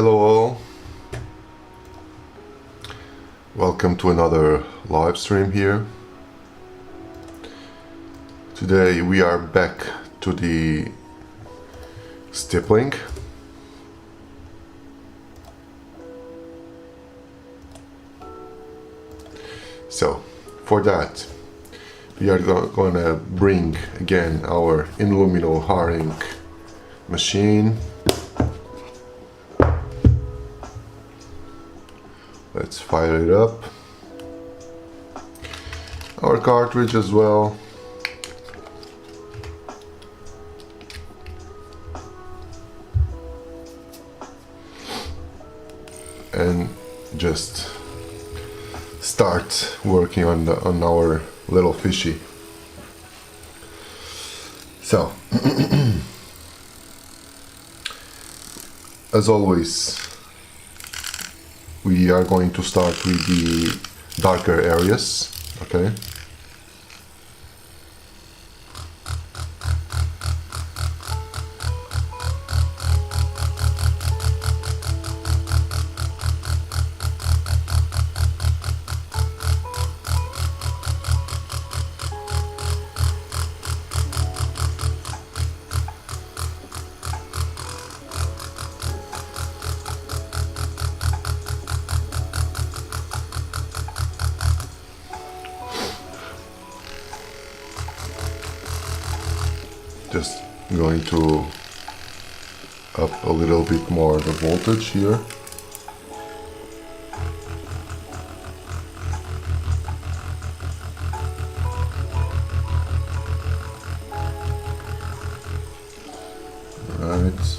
Hello all, welcome to another live stream here. Today we are back to the stippling. So for that we are gonna bring again our Illumino hard ink machine. Let's fire it up. Our cartridge as well. And just start working on our little fishy. So as always, we are going to start with the darker areas, okay? Just going to up a little bit more the voltage here. Right.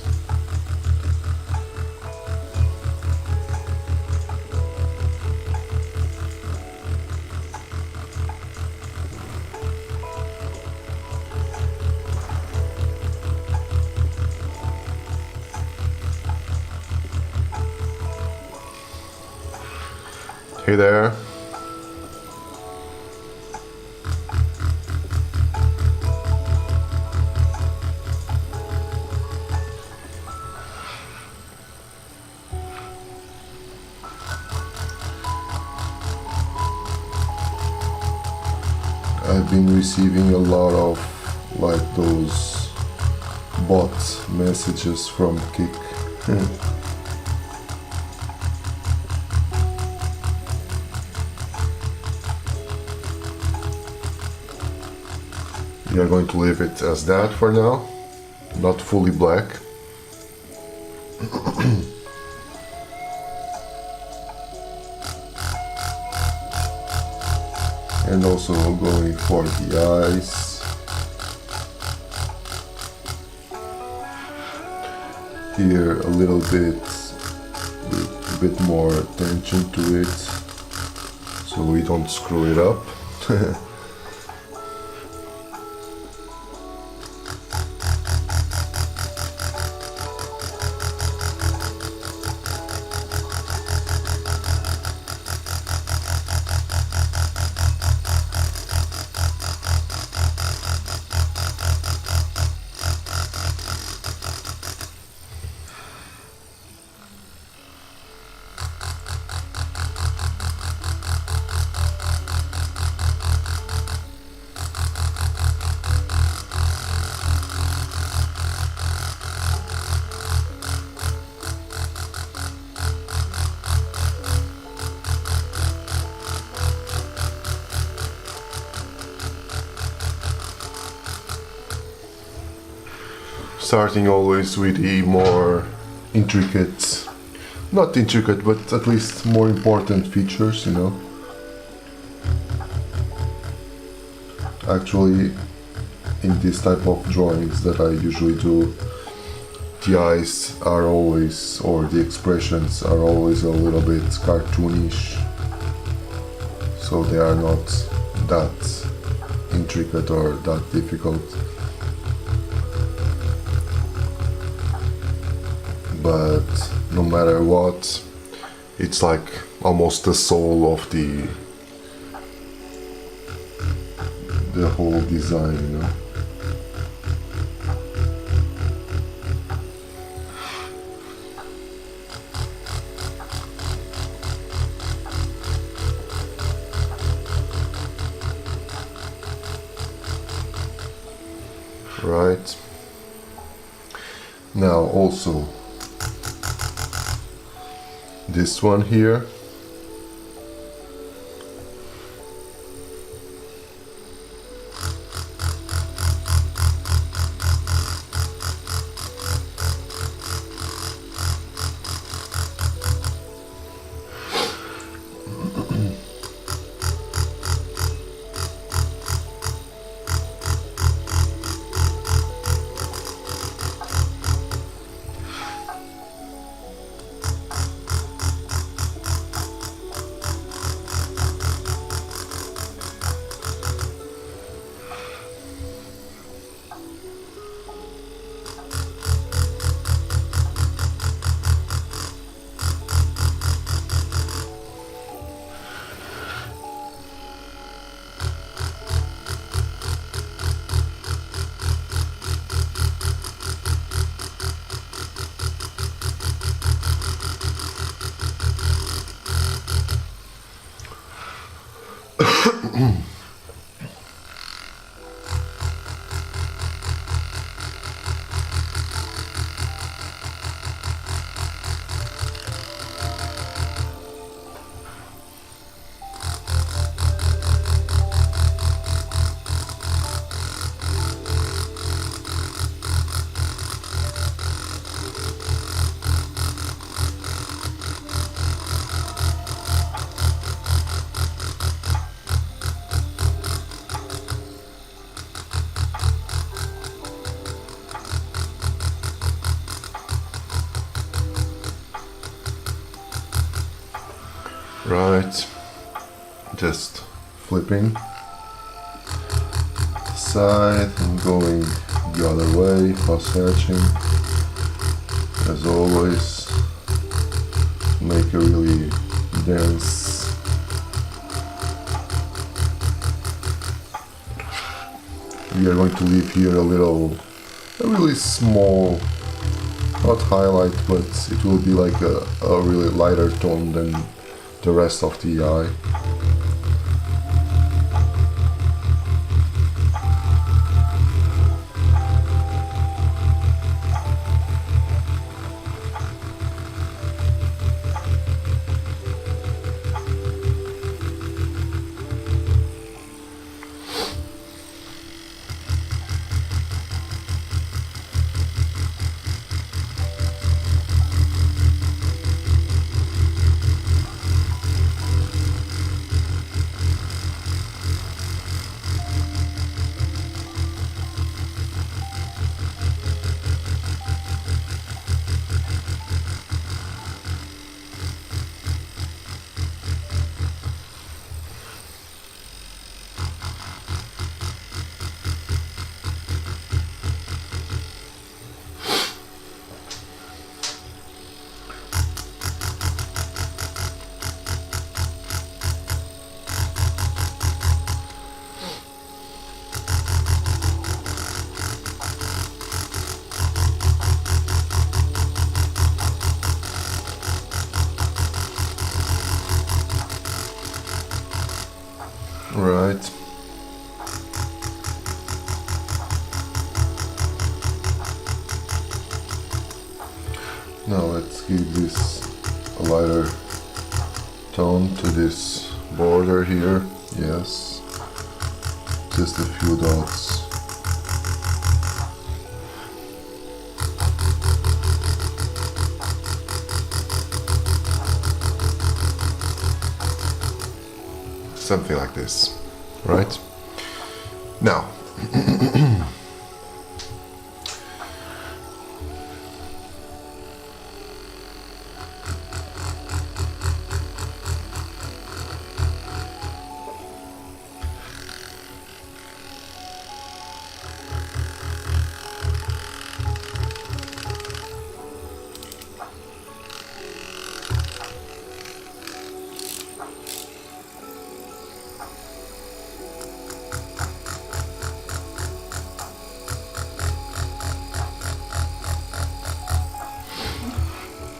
Hey there. I've been receiving a lot of like those bot messages from Kik. We are going to leave it as that for now, not fully black. And also going for the eyes. Here a little bit, with a bit more attention to it, so we don't screw it up. Starting always with the more intricate, not intricate, but at least more important features, you know. Actually, in this type of drawings that I usually do, the eyes are always, or the expressions are always a little bit cartoonish, so they are not that intricate or that difficult. But no matter what, it's like almost the soul of the whole design, you know. Now also this one here. Right, just flipping side and going the other way, fast hatching, as always. Make a really dense we are going to leave here a really small, not highlight, but it will be like a really lighter tone than the rest of the eye. Right. Now let's give this a lighter tone to this border here. Yes. Just a few dots. Something like this, right? Now,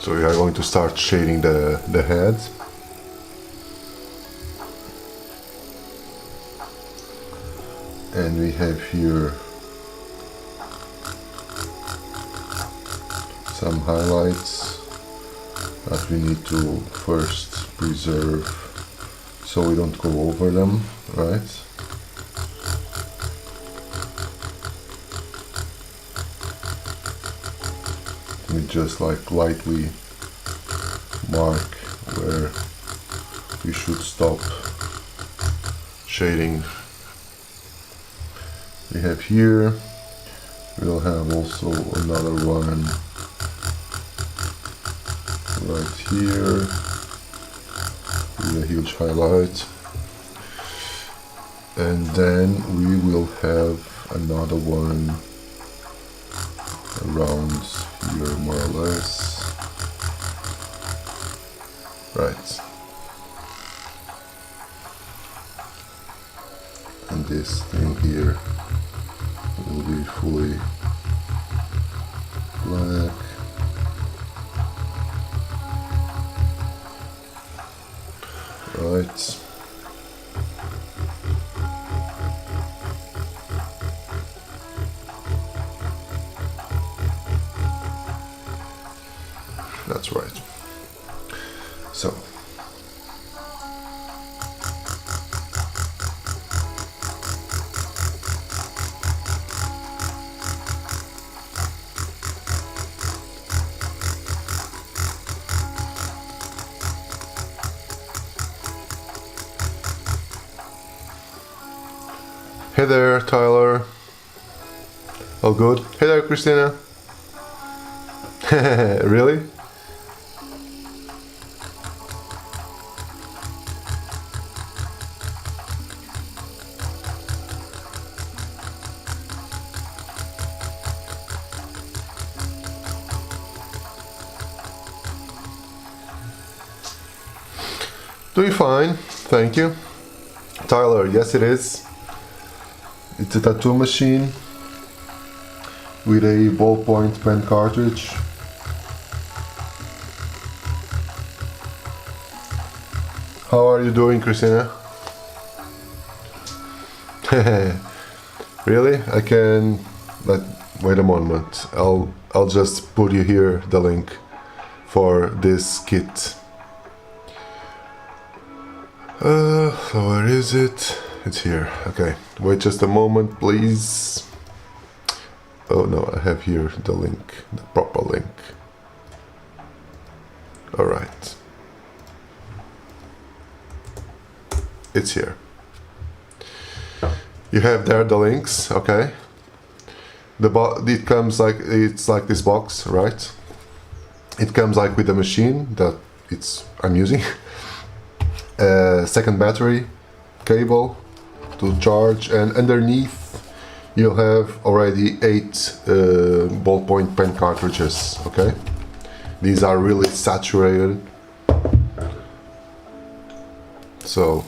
so we are going to start shading the head. And we have here some highlights that we need to first preserve so we don't go over them, right? We just like lightly mark where we should stop shading. We have here, we'll have also another one right here with a huge highlight, and then we will have another one around here more or less, right, and this thing here will be fully black. Right. That's right. So hey there, Tyler. All good? Hey there, Christina. Really? Doing fine, thank you. Tyler, yes it is. It's a tattoo machine with a ballpoint pen cartridge. How are you doing, Christina? Really? I can... wait a moment. I'll just put you here the link for this kit. So where is it? It's here. Okay. Wait just a moment, please. Oh no, I have here the link, the proper link. Alright. It's here. You have there the links, okay? It comes like, it's like this box, right? It comes like with the machine that I'm using. Second battery, cable to charge, and underneath you'll have already 8 ballpoint pen cartridges, okay? These are really saturated, so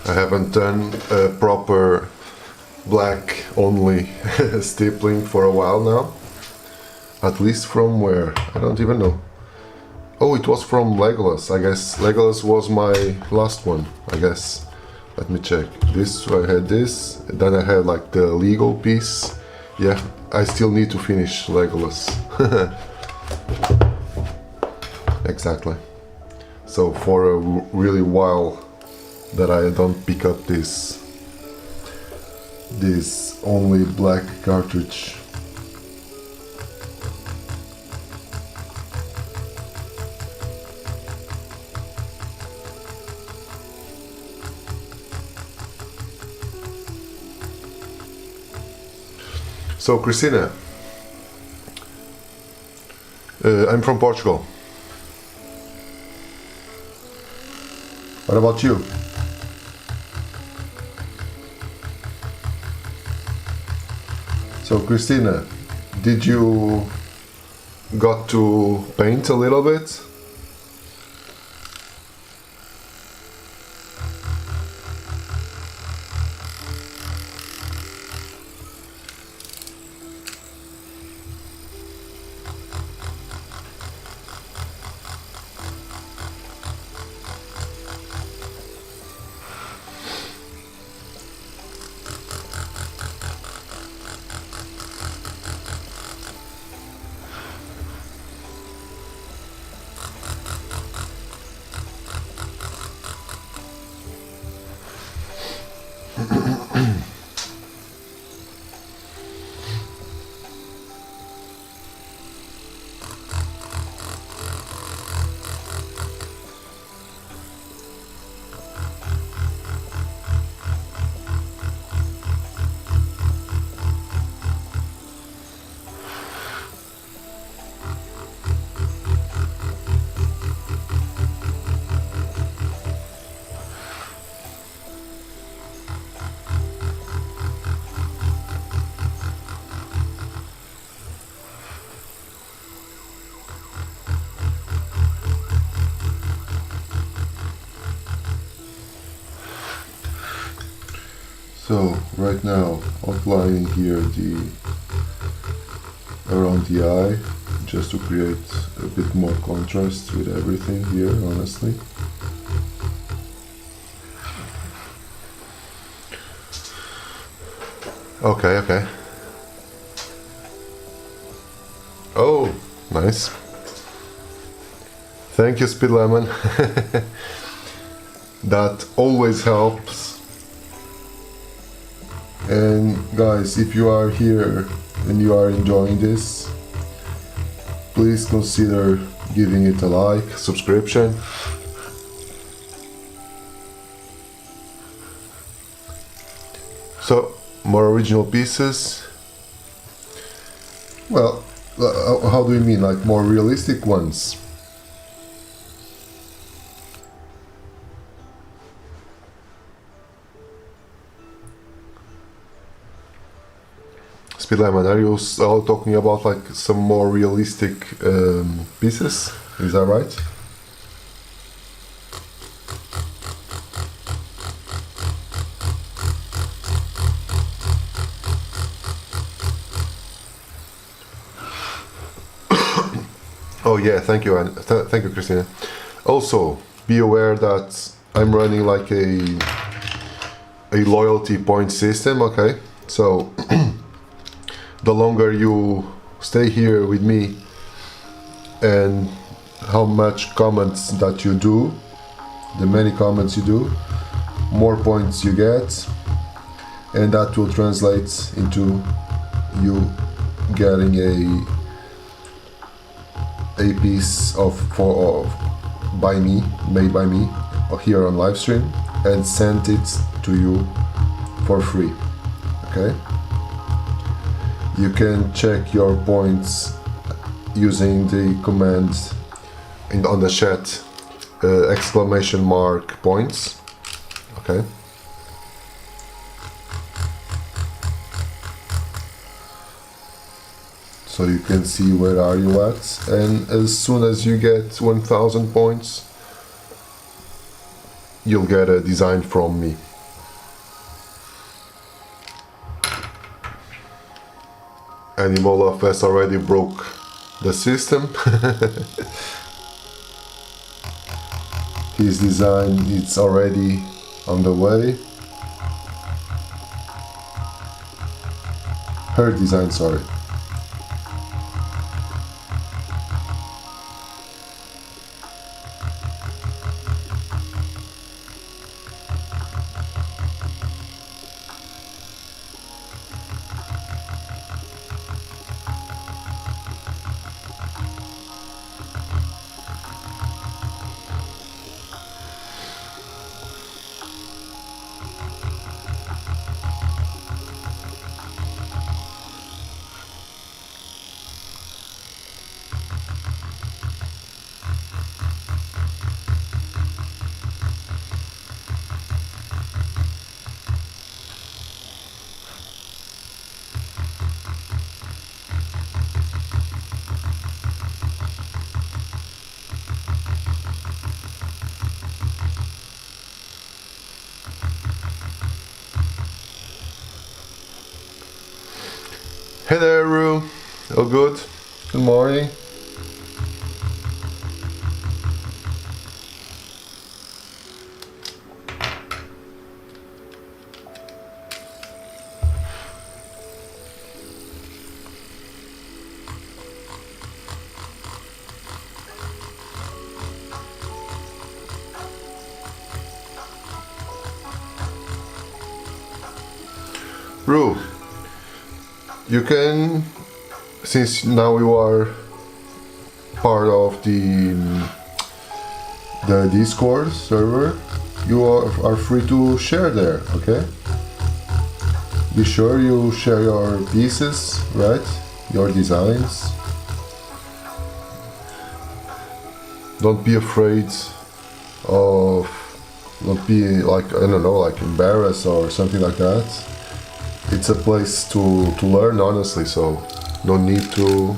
I haven't done a proper black only stippling for a while now. At least from where? I don't even know. Oh, it was from Legolas, I guess. Legolas was my last one, I guess. Let me check. This, I had this, then I had like the legal piece. Yeah, I still need to finish Legolas. Exactly. So for a really while that I don't pick up this only black cartridge. So Christina, I'm from Portugal. What about you? So Christina, did you got to paint a little bit? So right now outlining here around the eye, just to create a bit more contrast with everything here, honestly. Okay. Oh, nice. Thank you, Speed Lemon. That always helps. And guys, if you are here and you are enjoying this, please consider giving it a like, subscription. So, more original pieces. Well, how do you mean, like more realistic ones? Speed Lemon, are you all talking about like some more realistic pieces? Is that right? Oh yeah, thank you, thank you, Christina. Also, be aware that I'm running like a loyalty point system. Okay, so the longer you stay here with me and how much comments that you do, the many comments you do, more points you get, and that will translate into you getting a piece by me, made by me, or here on live stream, and sent it to you for free. Okay, you can check your points using the command on the chat, exclamation mark points. Okay, so you can see where are you at, and as soon as you get 1000 points, you'll get a design from me. Animal of S already broke the system. His design is already on the way. Her design, sorry. Hey there, Rue. All good? Good morning. Rue, you can, since now you are part of the Discord server, you are free to share there, okay? Be sure you share your pieces, right? Your designs. Don't be afraid of, don't be like, I don't know, like embarrassed or something like that. It's a place to learn, honestly, so no need to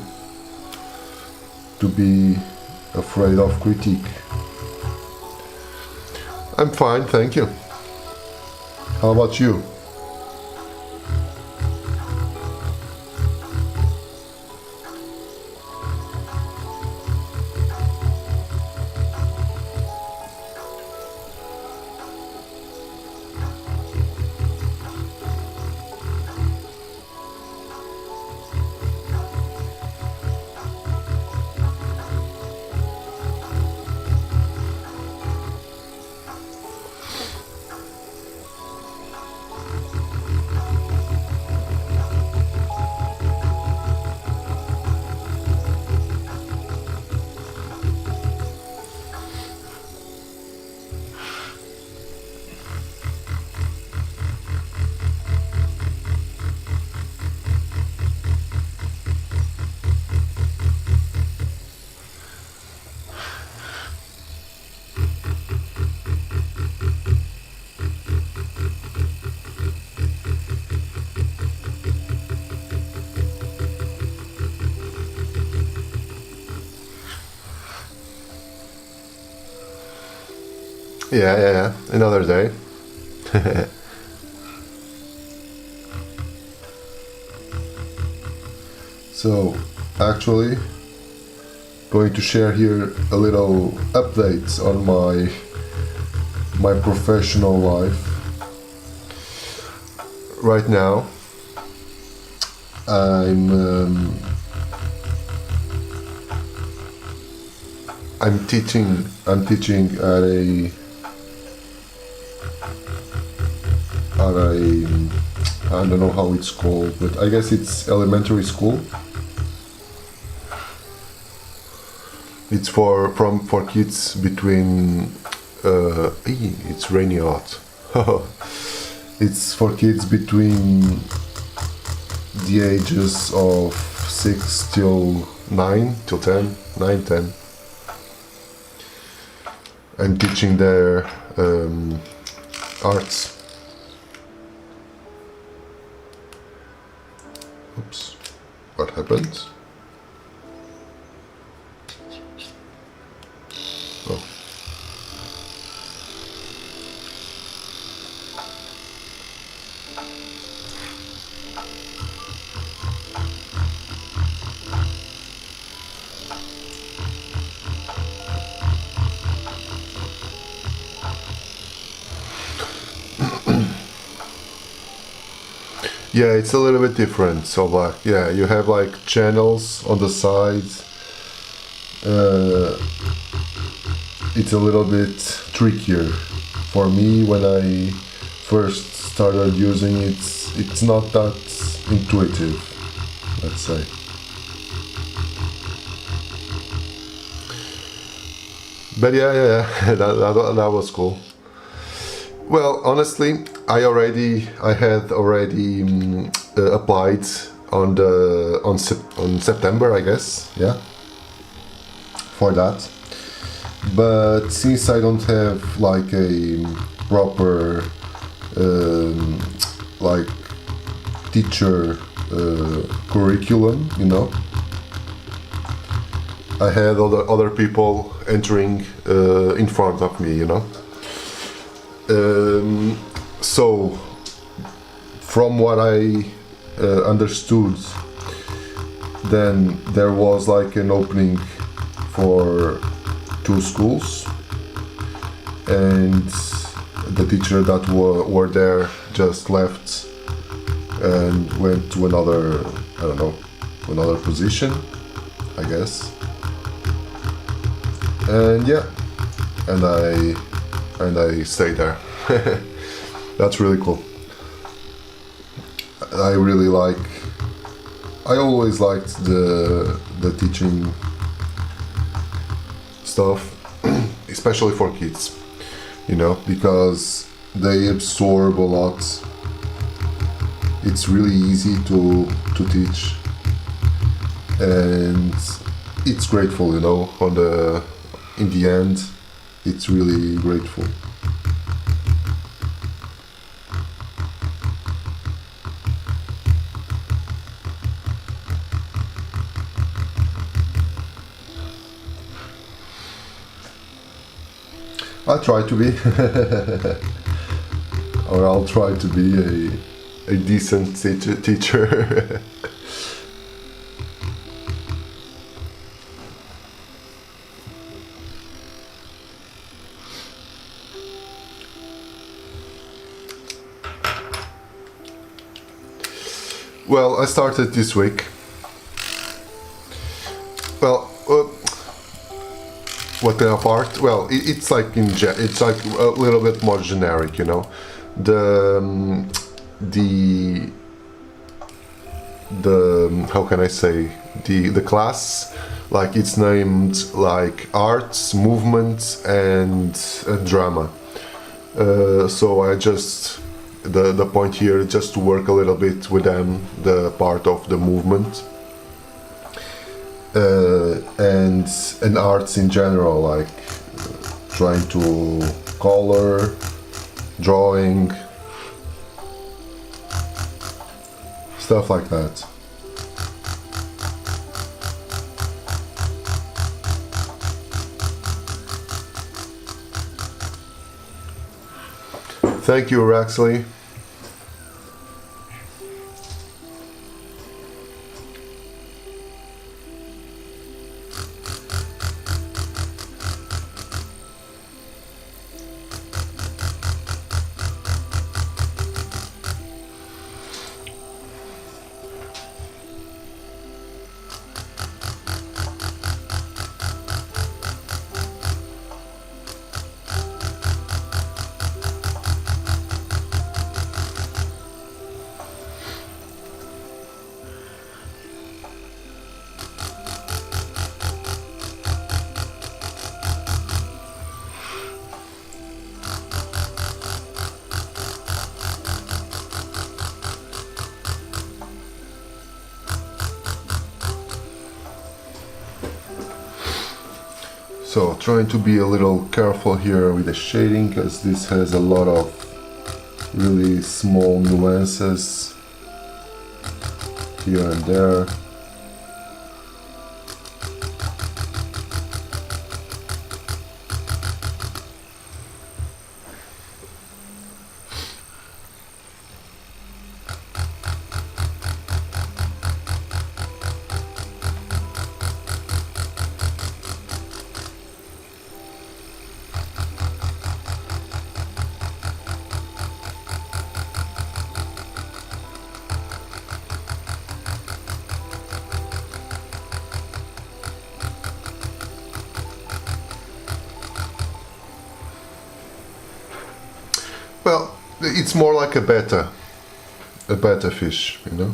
be afraid of critique. I'm fine, thank you. How about you? Yeah. Another day. So, actually, going to share here a little updates on my professional life. Right now, I'm teaching at a I don't know how it's called, but I guess it's elementary school. It's for kids between it's rainy out. It's for kids between the ages of 6 till 9 till 10, 9, 10. I'm teaching their arts. Oops, what happened? Oh. Yeah, it's a little bit different. So like, yeah, you have like channels on the sides. It's a little bit trickier for me when I first started using it. It's not that intuitive, let's say. But yeah, that was cool. Well, honestly, I had already applied on September, I guess, yeah, for that. But since I don't have like a proper like teacher curriculum, you know, I had other people entering in front of me, you know. So from what I understood, then there was like an opening for 2 schools, and the teacher that were there just left and went to another, I don't know, another position, I guess. And yeah, and I stayed there. That's really cool. I always liked the teaching stuff, especially for kids, you know, because they absorb a lot. It's really easy to teach, and it's grateful, you know, in the end, it's really grateful. I try to be, or I'll try to be a decent teacher. Well, I started this week. Well, what kind of art? Well, it's like it's like a little bit more generic, you know. The how can I say, the class, like it's named like arts, movement, and drama. So I just the point here is just to work a little bit with them, the part of the movement. And arts in general, like trying to color, drawing, stuff like that. Thank you, Raxley. So trying to be a little careful here with the shading, because this has a lot of really small nuances here and there. Well, it's more like a betta fish, you know.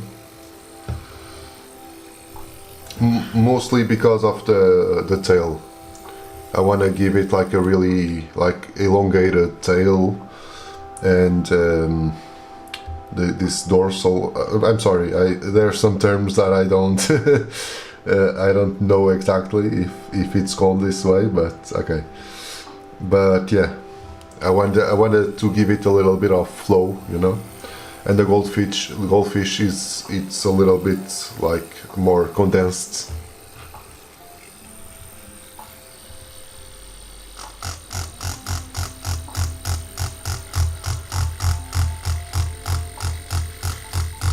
Mostly because of the tail. I want to give it like a really elongated tail, and this dorsal. I'm sorry. There are some terms that I don't I don't know exactly if it's called this way, but okay. But yeah. I wanted to give it a little bit of flow, you know, and the goldfish it's a little bit like more condensed.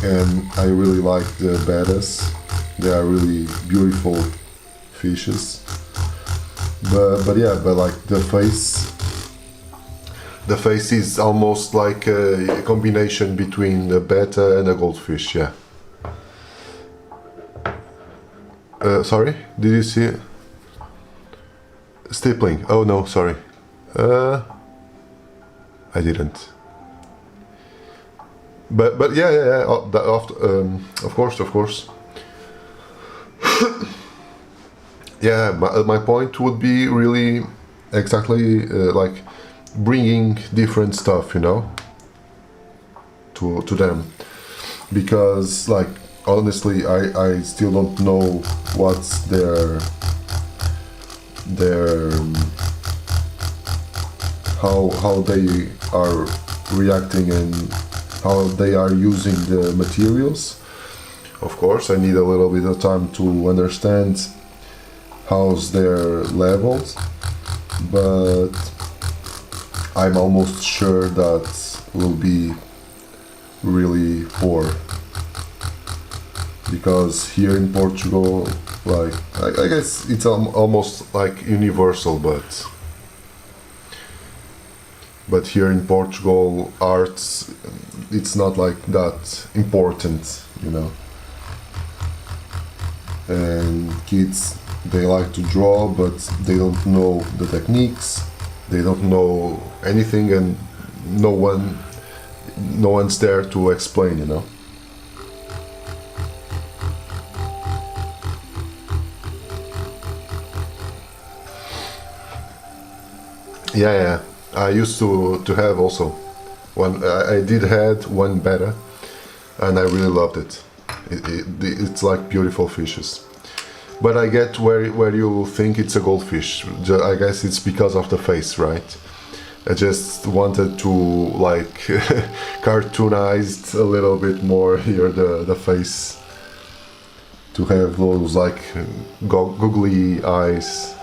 And I really like the Bettas. They are really beautiful fishes. But yeah, but like the face is almost like a combination between a betta and a goldfish. Yeah. Sorry, did you see it? Stippling? Oh no, sorry. I didn't. But yeah. Of course. Yeah, my point would be really exactly like bringing different stuff, you know, to them, because like honestly, I still don't know what's their how they are reacting and how they are using the materials. Of course, I need a little bit of time to understand how's their levels, but I'm almost sure that will be really poor, because here in Portugal, like I guess it's almost like universal, but here in Portugal, arts, it's not like that important, you know. And kids, they like to draw, but they don't know the techniques, they don't know anything, and no one's there to explain, you know. Yeah. I used to have also one. I did had one Betta, and I really loved it. It's like beautiful fishes. But I get where you think it's a goldfish. I guess it's because of the face, right? I just wanted to like cartoonize a little bit more here the face, to have those like googly eyes.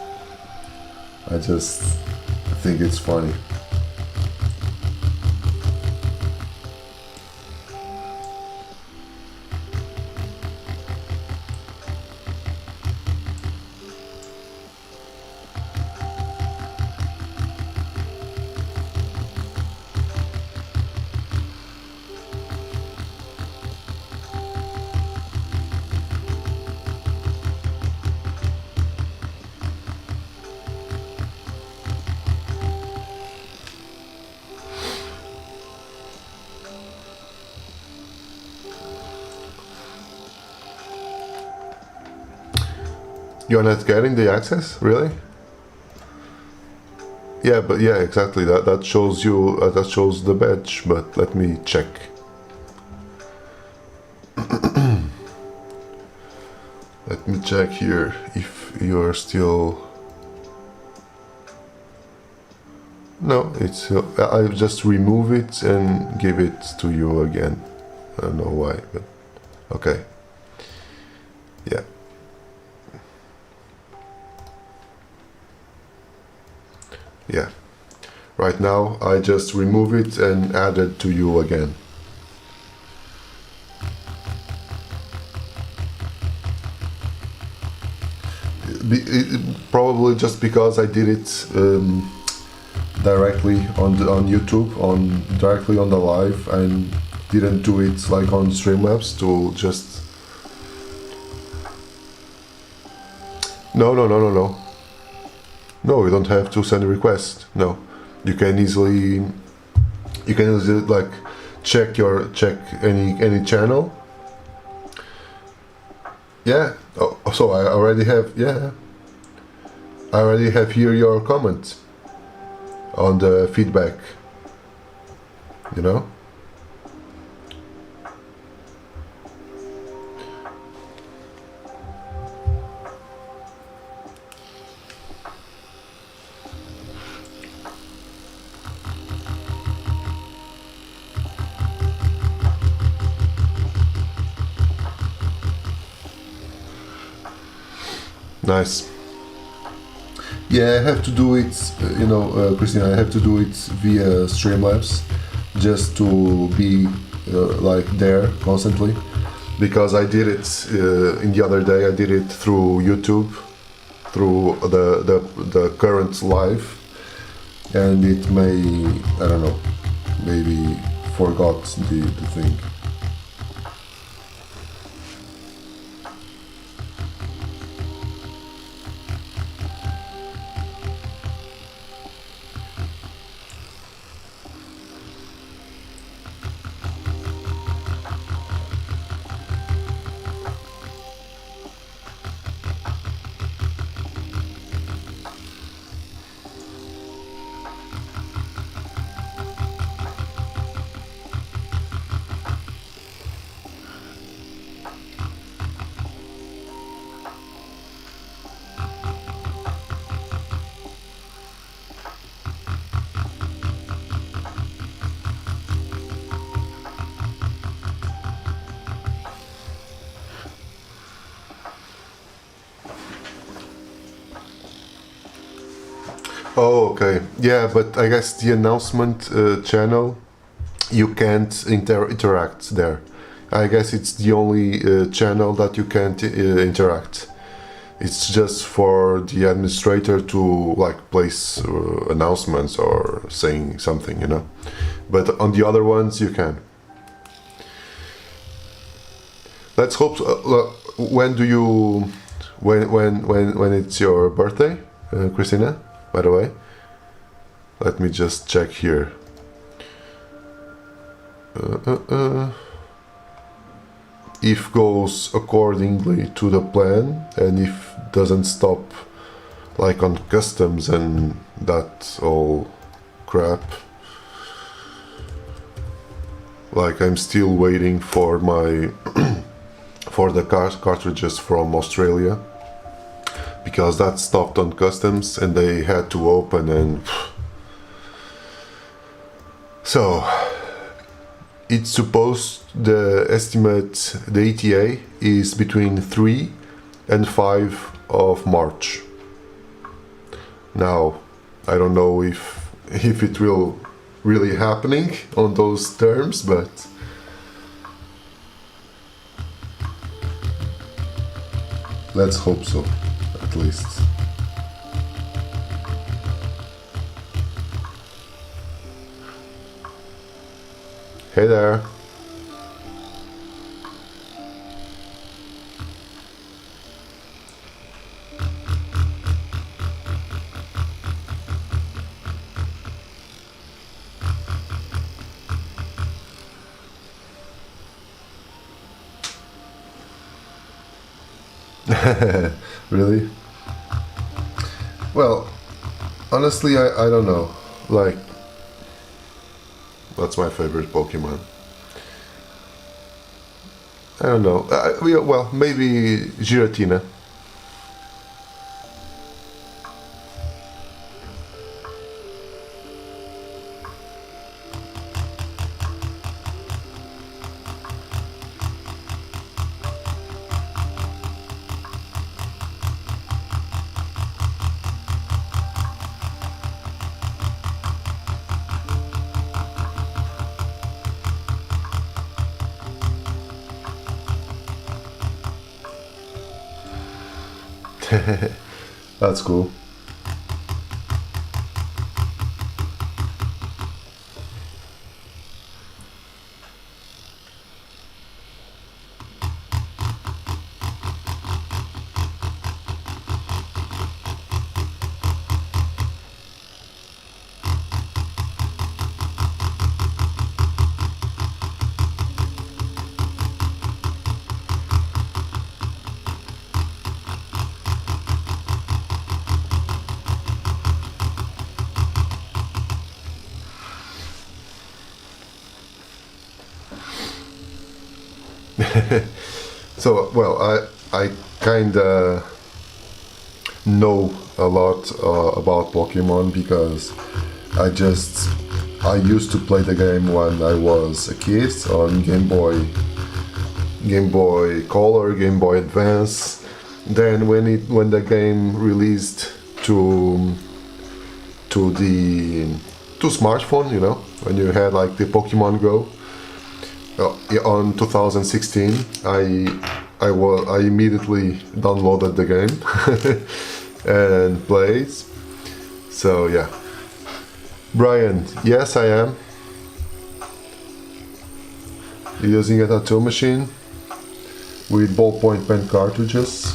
I just think it's funny. You're not getting the access, really? Yeah, but yeah, exactly. That shows you. That shows the badge. But let me check. Let me check here if you're still. No, it's. I just remove it and give it to you again. I don't know why, but okay. Yeah. Yeah. Right now I just remove it and add it to you again. Probably just because I did it directly on YouTube, directly on the live, and didn't do it like on Streamlabs to just. No. No, you don't have to send a request. No, you can easily like check any channel. Yeah. Oh, so I already have. Yeah. I already have here your comment on the feedback. You know. Nice. Yeah, I have to do it, Christina, I have to do it via Streamlabs just to be like there constantly. because I did it in the other day. I did it through YouTube, through the current live, and it may, I don't know, maybe forgot the thing. Oh, okay. Yeah, but I guess the announcement channel, you can't interact there. I guess it's the only channel that you can't interact. It's just for the administrator to like place announcements or saying something, you know. But on the other ones, you can. Let's hope. When do you? When it's your birthday, Christina? By the way, let me just check here. If goes accordingly to the plan, and if doesn't stop like on customs and that all crap, like I'm still waiting for my for the cartridges from Australia, because that stopped on customs and they had to open, and so it's supposed, the estimate, the ETA is between 3 and 5 of March. Now, I don't know if it will really happening on those terms, but let's hope so, at least. Hey there. Really? Well, honestly, I don't know. Like, that's my favorite Pokemon. I don't know. Well, maybe Giratina. That's cool. So, well, I kinda know a lot about Pokemon, because I used to play the game when I was a kid on Game Boy Color, Game Boy Advance. Then when the game released to smartphone, you know, when you had like the Pokemon Go, On 2016, I immediately downloaded the game and played. So yeah. Brian, yes I am. Using a tattoo machine with ballpoint pen cartridges.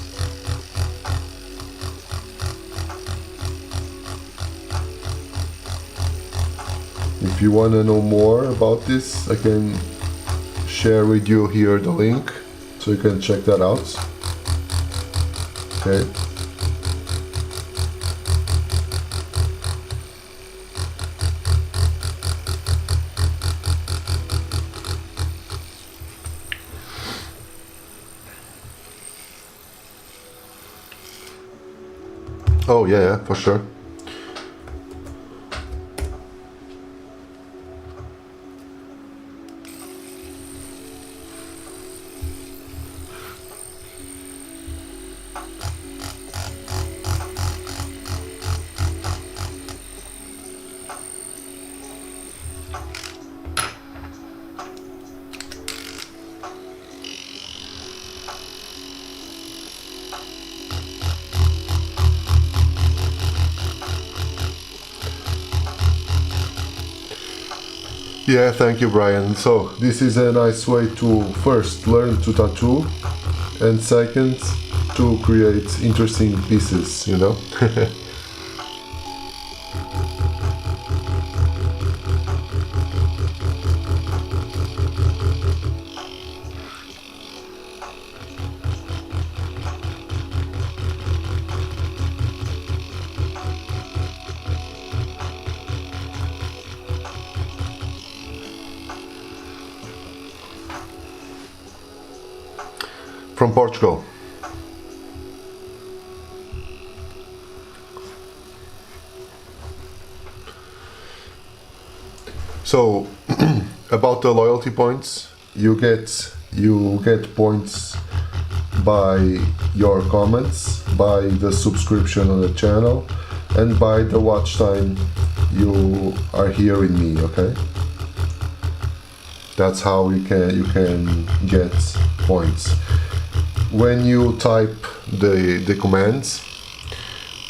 If you want to know more about this, I can share with you here the link so you can check that out. Okay. Oh yeah, for sure. Yeah, thank you, Brian. So this is a nice way to first learn to tattoo, and second to create interesting pieces, you know. From Portugal. So about the loyalty points, you get points by your comments, by the subscription on the channel, and by the watch time you are hearing me. Okay, that's how you can get points. When you type the commands,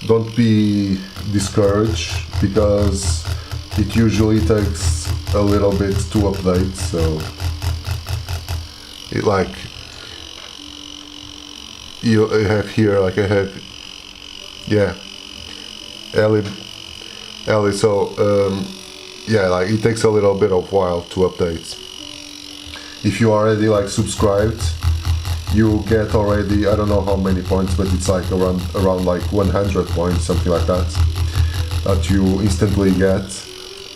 don't be discouraged because it usually takes a little bit to update. So it like you have here, like I have, yeah, Ellie. So yeah, like it takes a little bit of while to update. If you already like subscribed, you get already, I don't know how many points, but it's like around like 100 points, something like that, that you instantly get,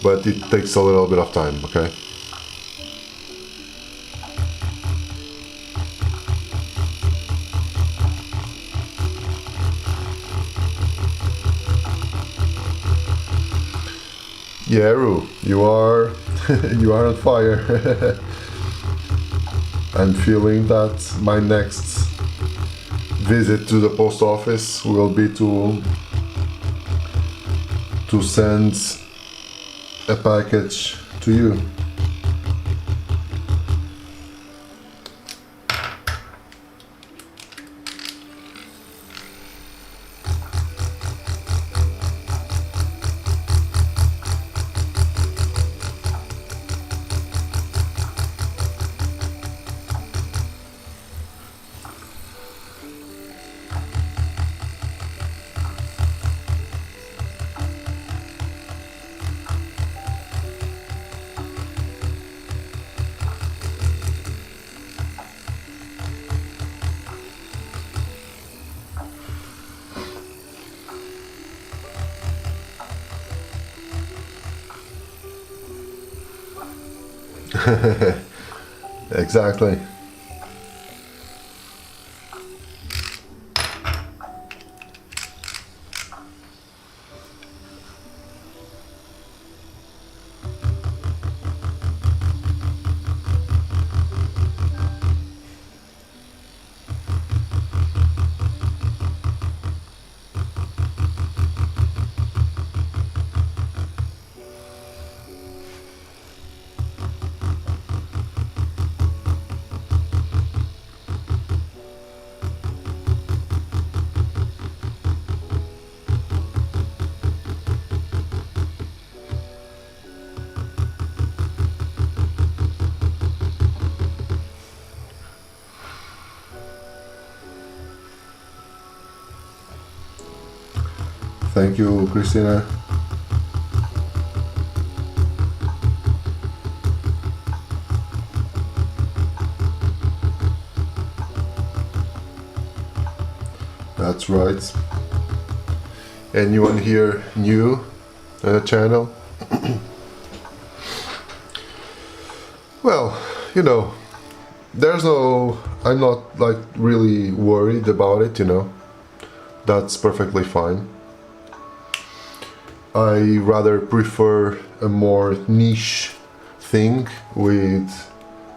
but it takes a little bit of time, okay? Yeah, Ru, you are you are on fire. I'm feeling that my next visit to the post office will be to send a package to you. Exactly. Thank you, Christina. That's right. Anyone here new on the channel? Well, you know, I'm not like really worried about it, you know. That's perfectly fine. I rather prefer a more niche thing with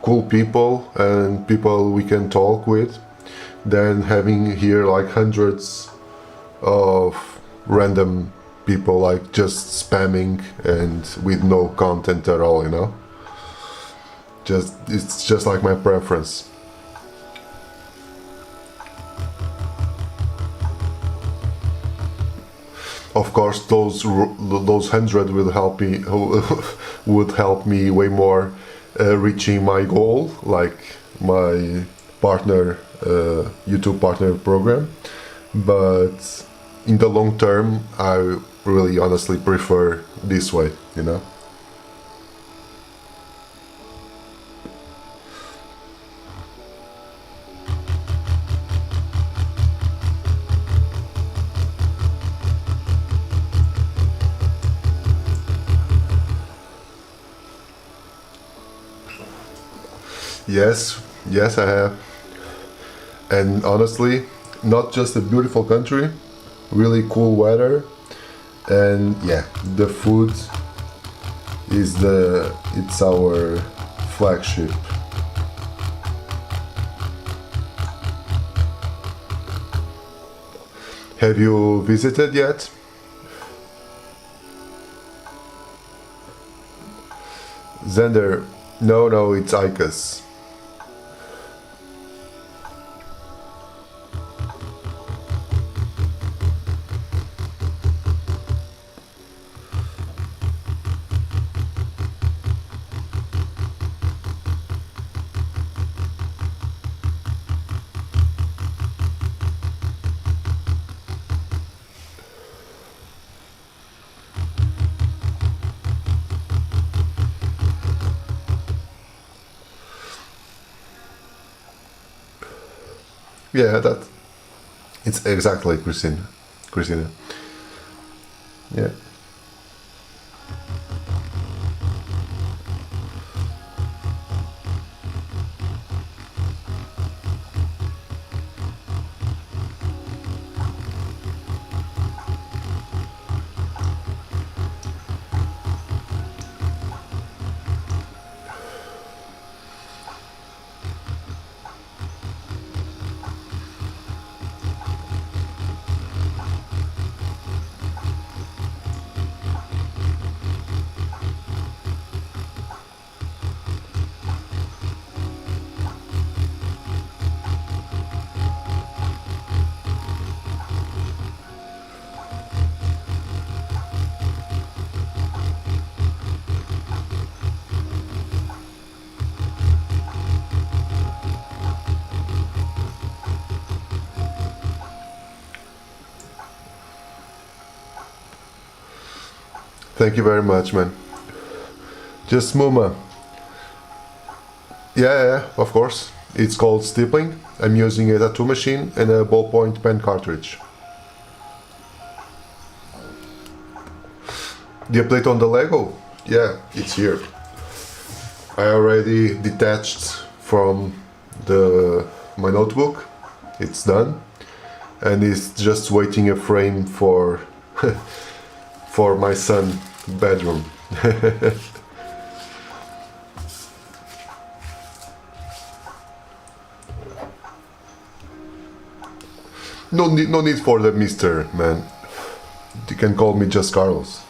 cool people and people we can talk with than having here like hundreds of random people like just spamming and with no content at all, you know. It's just like my preference. Of course, those 100 will help me would help me way more reaching my goal, like my partner YouTube partner program. But in the long term, I really honestly prefer this way, you know. Yes, I have. And honestly, not just a beautiful country, really cool weather, and yeah, the food it's our flagship. Have you visited yet? Xander, no, it's Icus. Yeah, that it's exactly Christina. Yeah. Thank you very much, man. Just Muma. Yeah, of course. It's called Stippling. I'm using a tattoo machine and a ballpoint pen cartridge. The update on the Lego? Yeah, it's here. I already detached from my notebook. It's done. And it's just waiting a frame for for my son's bedroom. No need for the Mister, man. You can call me just Carlos.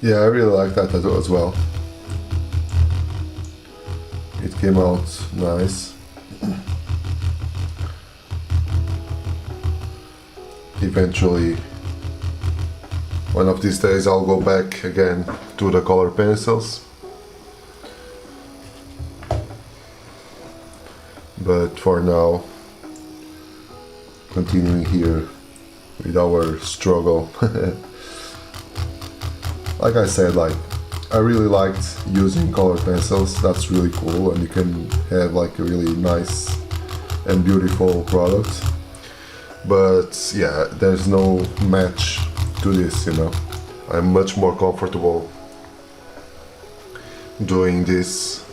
Yeah, I really like that tattoo as well. It came out nice. Eventually, one of these days I'll go back again to the color pencils. But for now, continuing here with our struggle. Like I said, I really liked using color pencils. That's really cool, and you can have like a really nice and beautiful product. But yeah, there's no match to this, you know. I'm much more comfortable doing this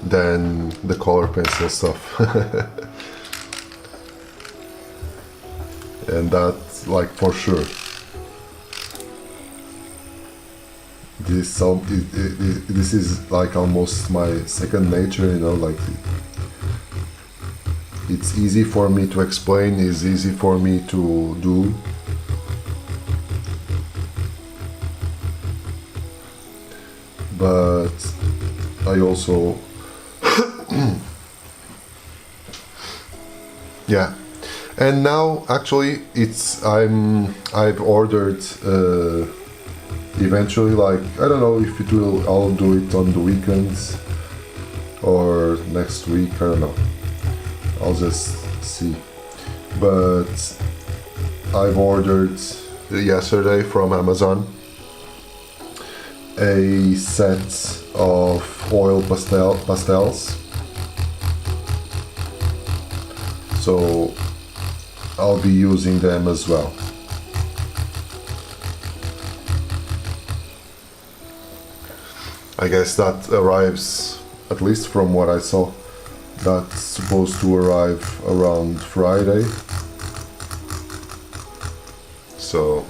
than the color pencil stuff. And that's like for sure. This is like almost my second nature, you know, like it's easy for me to explain, it's easy for me to do. But I also yeah. And now actually I've ordered eventually, like I don't know if I'll do it on the weekends or next week, I don't know. I'll just see. But I've ordered yesterday from Amazon a set of oil pastels. So I'll be using them as well. I guess that arrives, at least from what I saw, that's supposed to arrive around Friday. So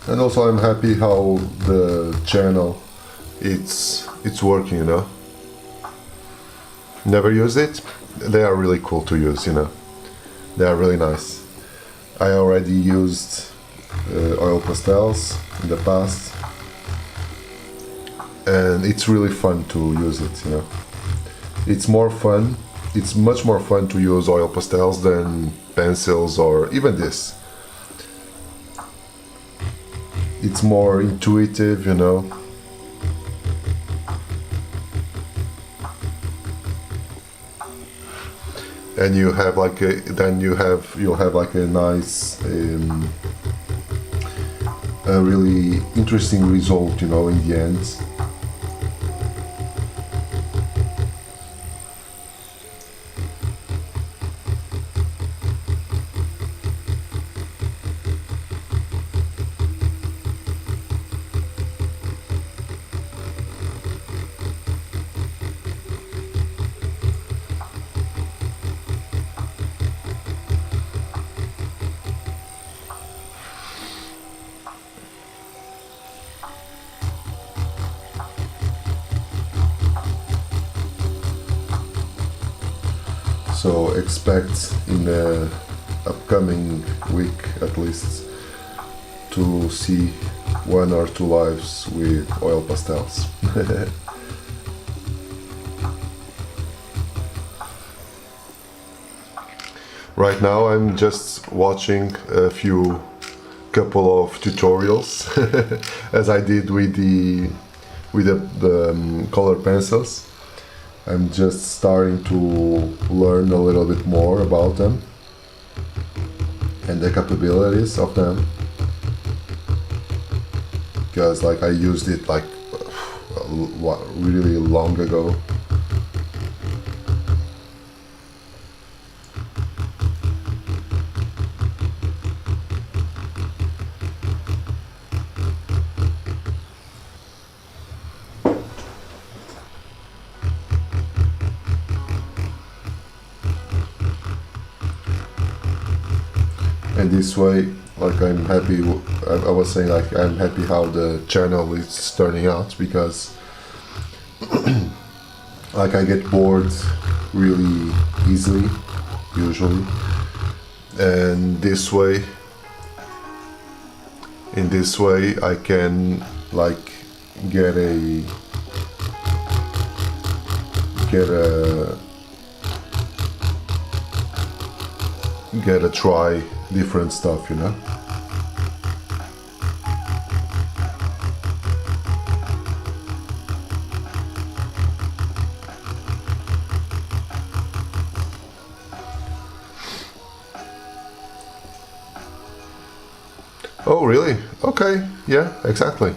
and also I'm happy how the channel it's working, you know. Never used it. They are really cool to use, you know. They are really nice. I already used oil pastels in the past, and it's really fun to use it, you know. It's much more fun to use oil pastels than pencils or even this. It's more intuitive, you know. And you have like you'll have like a nice a really interesting result, you know, in the end. So expect in the upcoming week at least to see 1 or 2 lives with oil pastels. Right now I'm just watching a couple of tutorials as I did with the color pencils. I'm just starting to learn a little bit more about them and the capabilities of them, because like I used it like really long ago. And this way, like I'm happy, I was saying like I'm happy how the channel is turning out, because like I get bored really easily, usually, and in this way I can like get a try different stuff, you know. Oh really? Okay, yeah, exactly.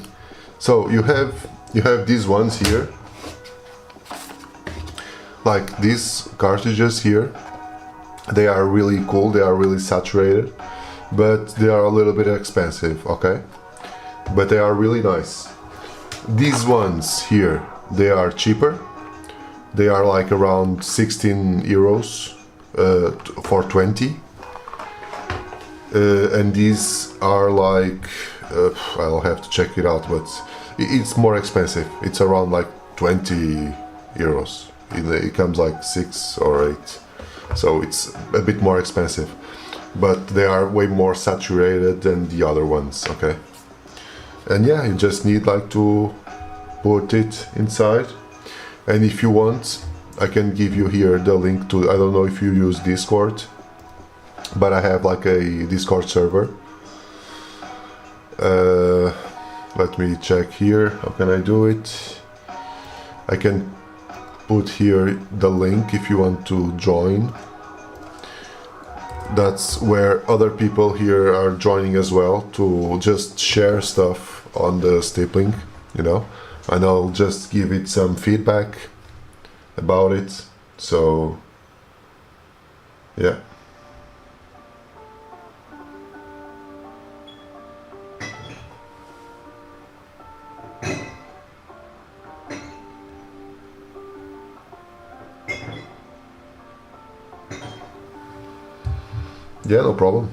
So you have these ones here, like these cartridges here. They are really cool, they are really saturated, but they are a little bit expensive, okay? But they are really nice. These ones here, they are cheaper. They are like around 16 euros for 20. And these are like, I'll have to check it out, but it's more expensive. It's around like 20 euros. It comes like 6 or 8. So it's a bit more expensive, but they are way more saturated than the other ones, okay? And yeah, you just need like to put it inside. And if you want, I can give you here the link to, I don't know if you use Discord, but I have like a Discord server. Let me check here, how can I do it? I can put here the link if you want to join. That's where other people here are joining as well, to just share stuff on the Stippling, you know, and I'll just give it some feedback about it. So yeah. Yeah, no problem.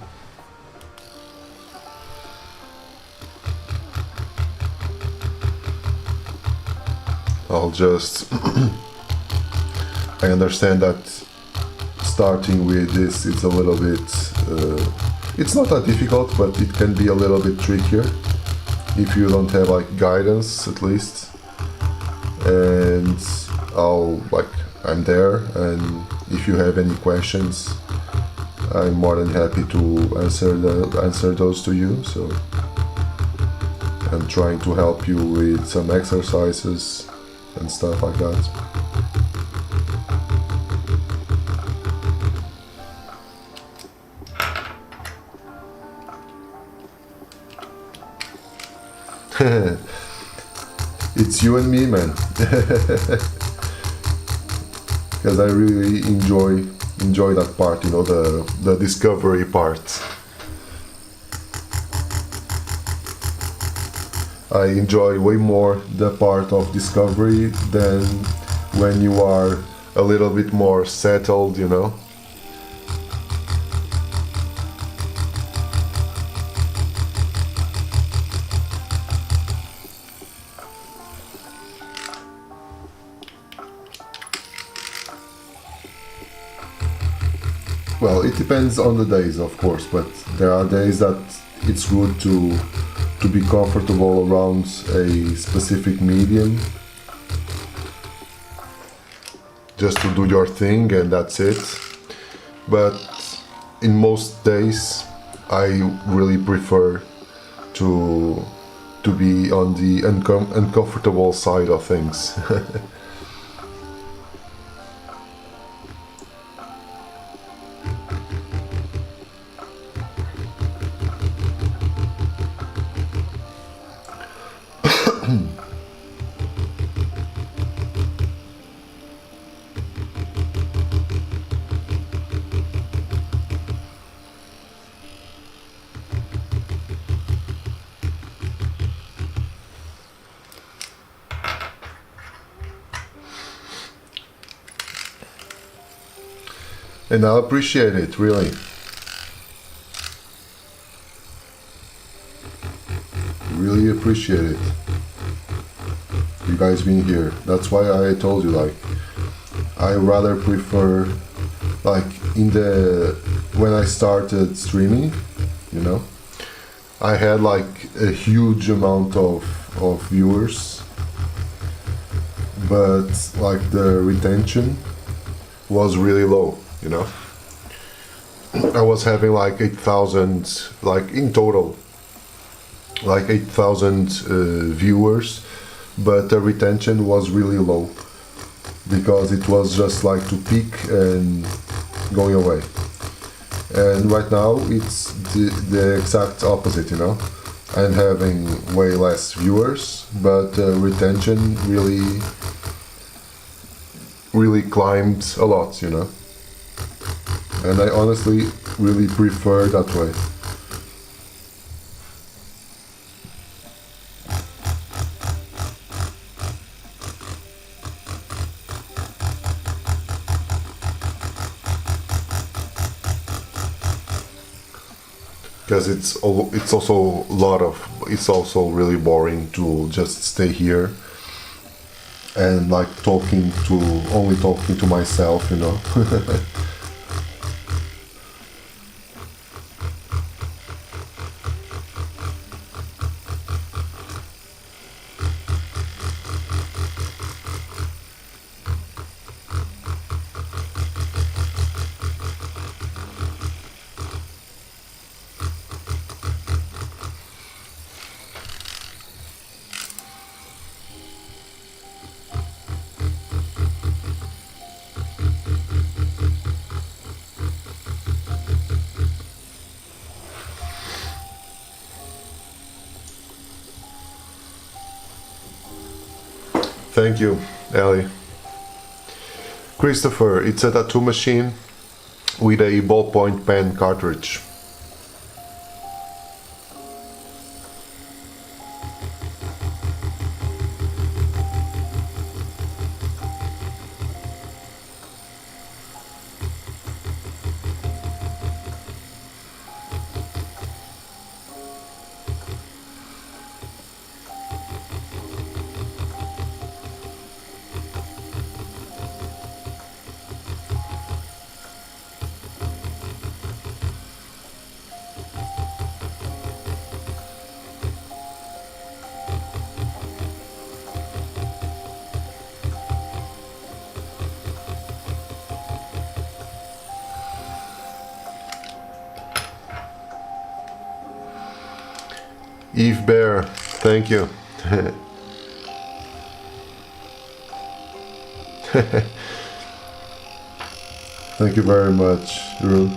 I'll just I understand that starting with this, it's a little bit it's not that difficult, but it can be a little bit trickier if you don't have like guidance, at least. And I'm there, and if you have any questions, I'm more than happy to answer those to you. So I'm trying to help you with some exercises and stuff like that. It's you and me, man. Because I really enjoy that part, you know, the discovery part. I enjoy way more the part of discovery than when you are a little bit more settled, you know. Well, it depends on the days, of course, but there are days that it's good to be comfortable around a specific medium, just to do your thing and that's it. But in most days I really prefer to be on the uncomfortable side of things. And I appreciate it, really. really appreciate it. You guys being here. That's why I told you, like, I rather prefer, like, when I started streaming, you know, I had like a huge amount of viewers, but like the retention was really low, you know. I was having like 8,000, like in total, like 8,000 viewers, but the retention was really low because it was just like to peak and going away. And right now it's the exact opposite, you know. I'm having way less viewers, but retention really climbed a lot, you know. And I honestly really prefer that way. Because it's also really boring to just stay here and like only talking to myself, you know. Thank you, Ellie. Christopher, it's a tattoo machine with a ballpoint pen cartridge. Eve Bear, thank you. Thank you very much, Rue.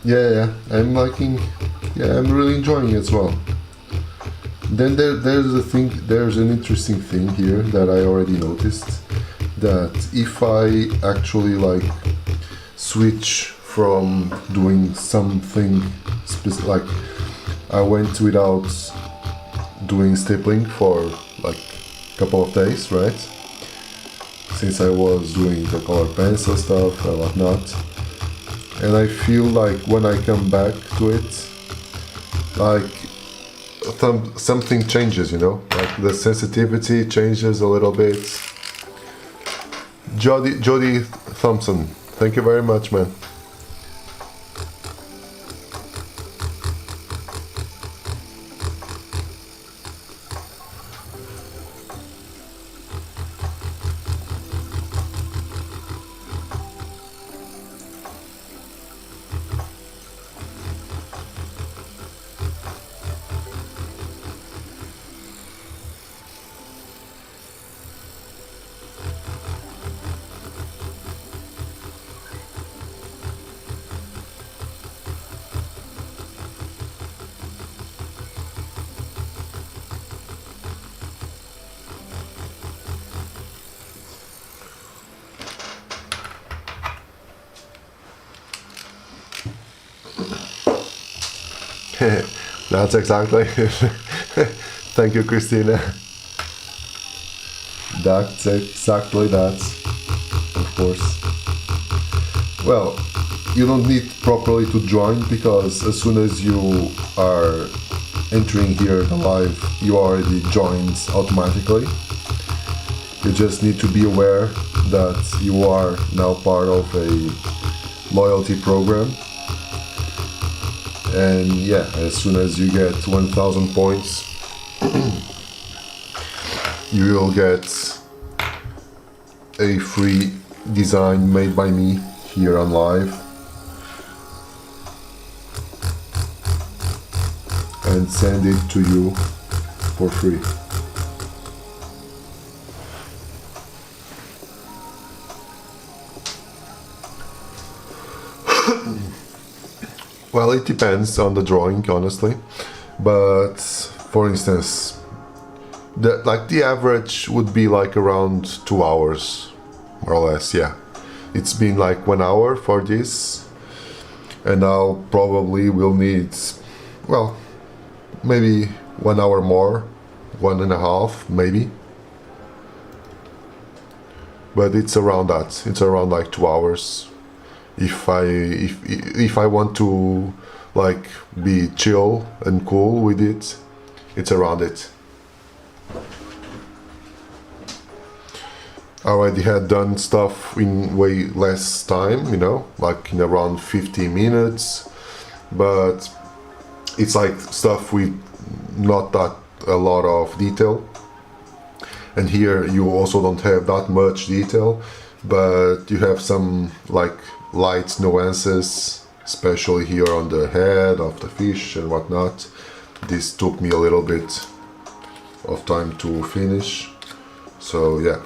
Yeah, I'm liking. Yeah, I'm really enjoying it as well. Then there's an interesting thing here that I already noticed. That if I actually like switch from doing something like I went without doing stippling for like a couple of days, right? Since I was doing the color pencil stuff and whatnot. And I feel like when I come back to it, like something changes, you know? Like the sensitivity changes a little bit. Jody Thompson, thank you very much, man. That's exactly. Thank you, Christina. That's exactly that. Of course. Well, you don't need properly to join because as soon as you are entering here the live, you already joined automatically. You just need to be aware that you are now part of a loyalty program. And yeah, as soon as you get 1000 points, you will get a free design made by me here on live. And send it to you for free. Well, it depends on the drawing, honestly. But for instance, the average would be like around 2 hours, more or less. Yeah, it's been like 1 hour for this, and now probably we'll need, well, maybe 1 hour more, 1.5 maybe. But it's around that. It's around like 2 hours. If I want to like be chill and cool with it, it's around it. I already had done stuff in way less time, you know, like in around 50 minutes, but it's like stuff with not that a lot of detail. And here you also don't have that much detail, but you have some like light nuances, especially here on the head of the fish and whatnot. This took me a little bit of time to finish, so yeah.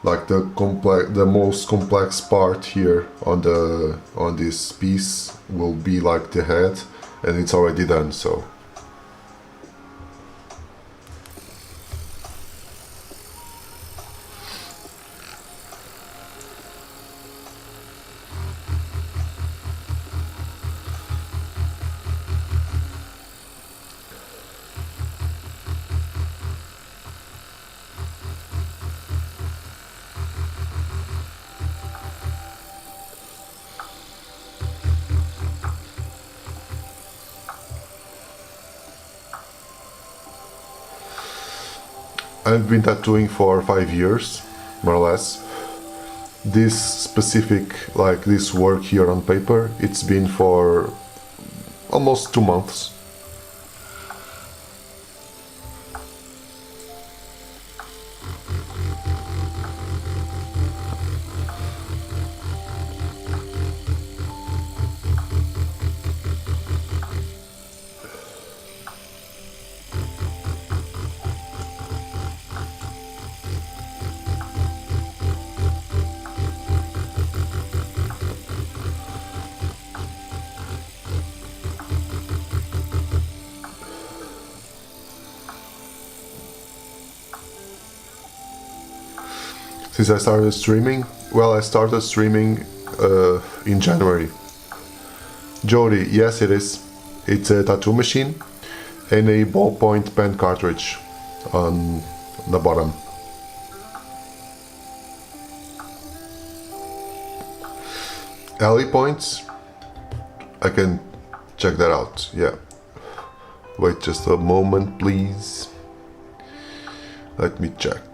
Like the most complex part here on this piece will be like the head, and it's already done, so. I've been tattooing for 5 years, more or less. This specific, like this work here on paper, it's been for almost 2 months. since I started streaming? Well, I started streaming in January. Jody, yes it is. It's a tattoo machine and a ballpoint pen cartridge on the bottom. Alley points, I can check that out, yeah. Wait just a moment, please. Let me check.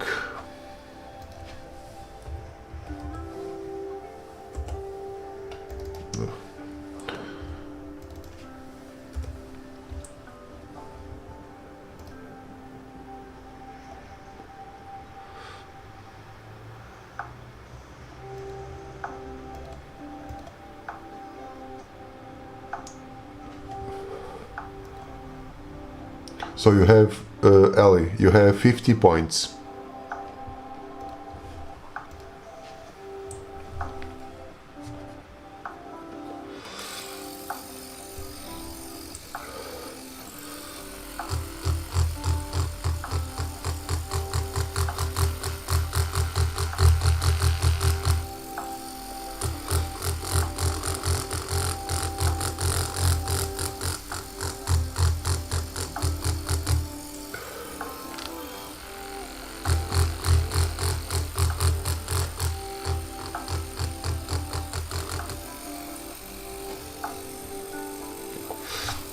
So you have, Ellie, you have 50 points.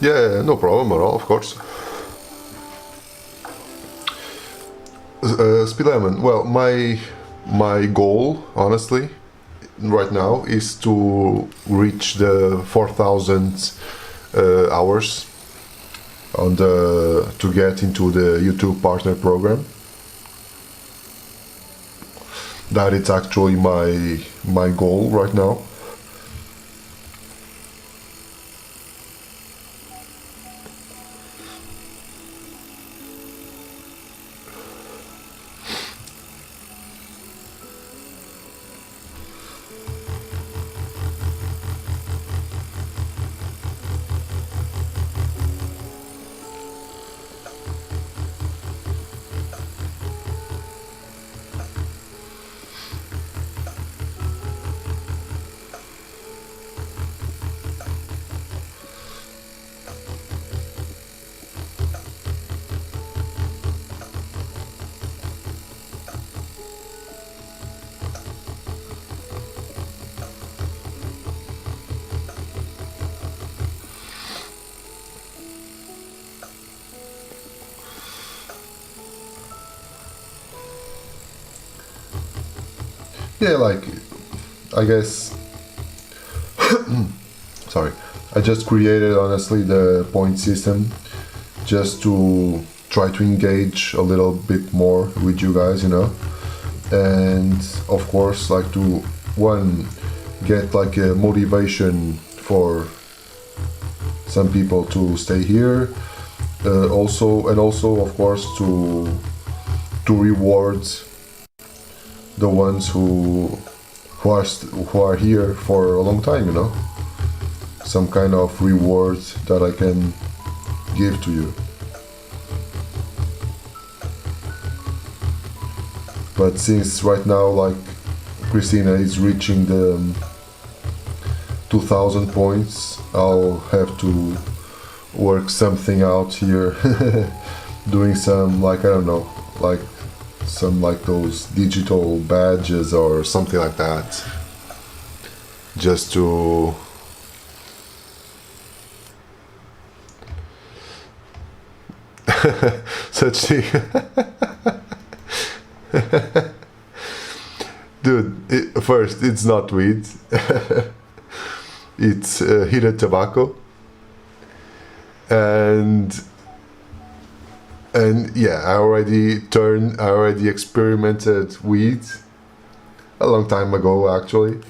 Yeah, no problem at all, of course. Speedlemon, well, my goal, honestly, right now is to reach the 4,000 hours on to get into the YouTube partner program. That is actually my goal right now. Yeah, like, I guess, sorry, I just created, honestly, the point system just to try to engage a little bit more with you guys, you know, and of course, like, to, one, get like a motivation for some people to stay here, also, of course, to reward the ones who are here for a long time, you know, some kind of reward that I can give to you. But since right now, like, Christina is reaching the 2,000 points, I'll have to work something out here, doing some, like, I don't know, like some, like, those digital badges or something like that, just to such thing. Dude, first, it's not weed. It's heated tobacco, and yeah, I already experimented weed a long time ago, actually,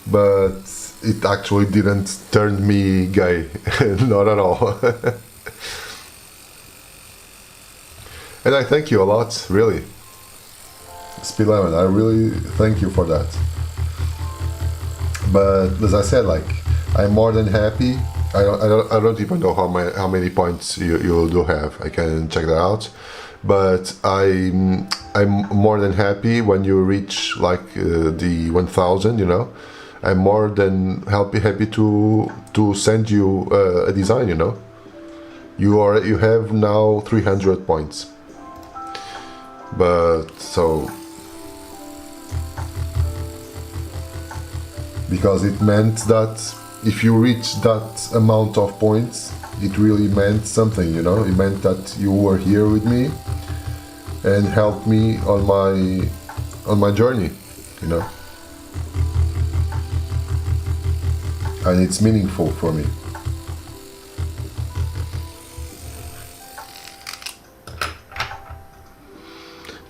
but it actually didn't turn me gay, not at all. And I thank you a lot, really. Speedlemon, I really thank you for that. But as I said, like, I'm more than happy. I don't even know how many points you do have. I can check that out. but I'm more than happy when you reach like the 1000, you know. I'm more than happy to send you a design, you know. You have now 300 points, but so because it meant that if you reach that amount of points, it really meant something, you know. It meant that you were here with me and helped me on my journey, you know. And it's meaningful for me.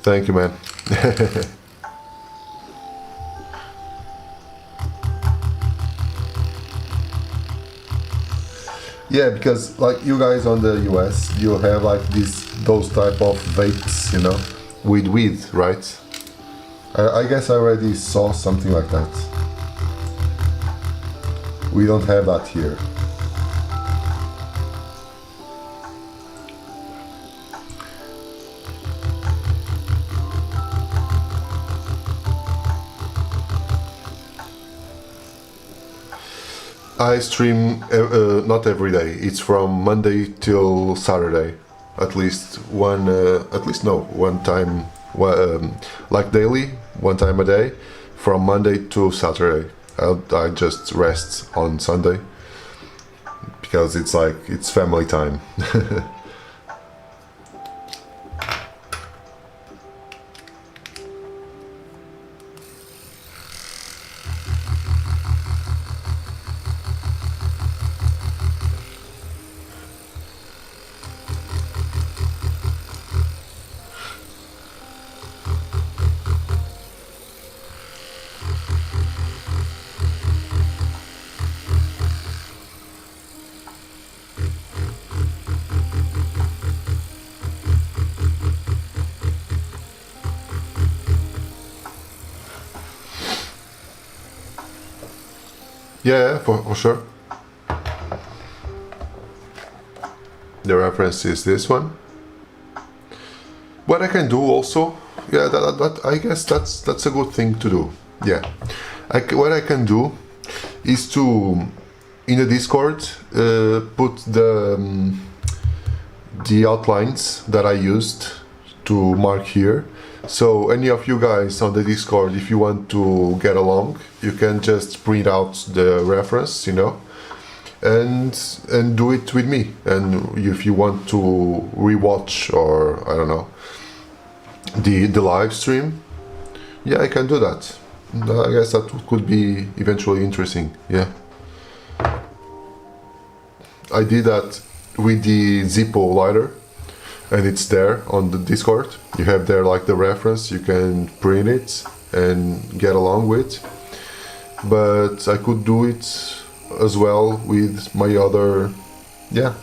Thank you, man. Yeah, because like you guys on the US, you have like those type of vapes, you know, with weed, right? I guess I already saw something like that. We don't have that here. I stream not every day. It's from Monday till Saturday, at least one time, like daily, one time a day, from Monday to Saturday. I just rest on Sunday because it's like it's family time. Yeah, for sure. The reference is this one. What I can do also, yeah, that I guess that's a good thing to do. Yeah, what I can do is to in the Discord put the outlines that I used to mark here. So any of you guys on the Discord, if you want to get along, you can just print out the reference, you know, and do it with me. And if you want to rewatch or I don't know the live stream, yeah, I can do that. I guess that could be eventually interesting. Yeah, I did that with the Zippo lighter, and it's there on the Discord. You have there like the reference, you can print it and get along with. But I could do it as well with my other, yeah.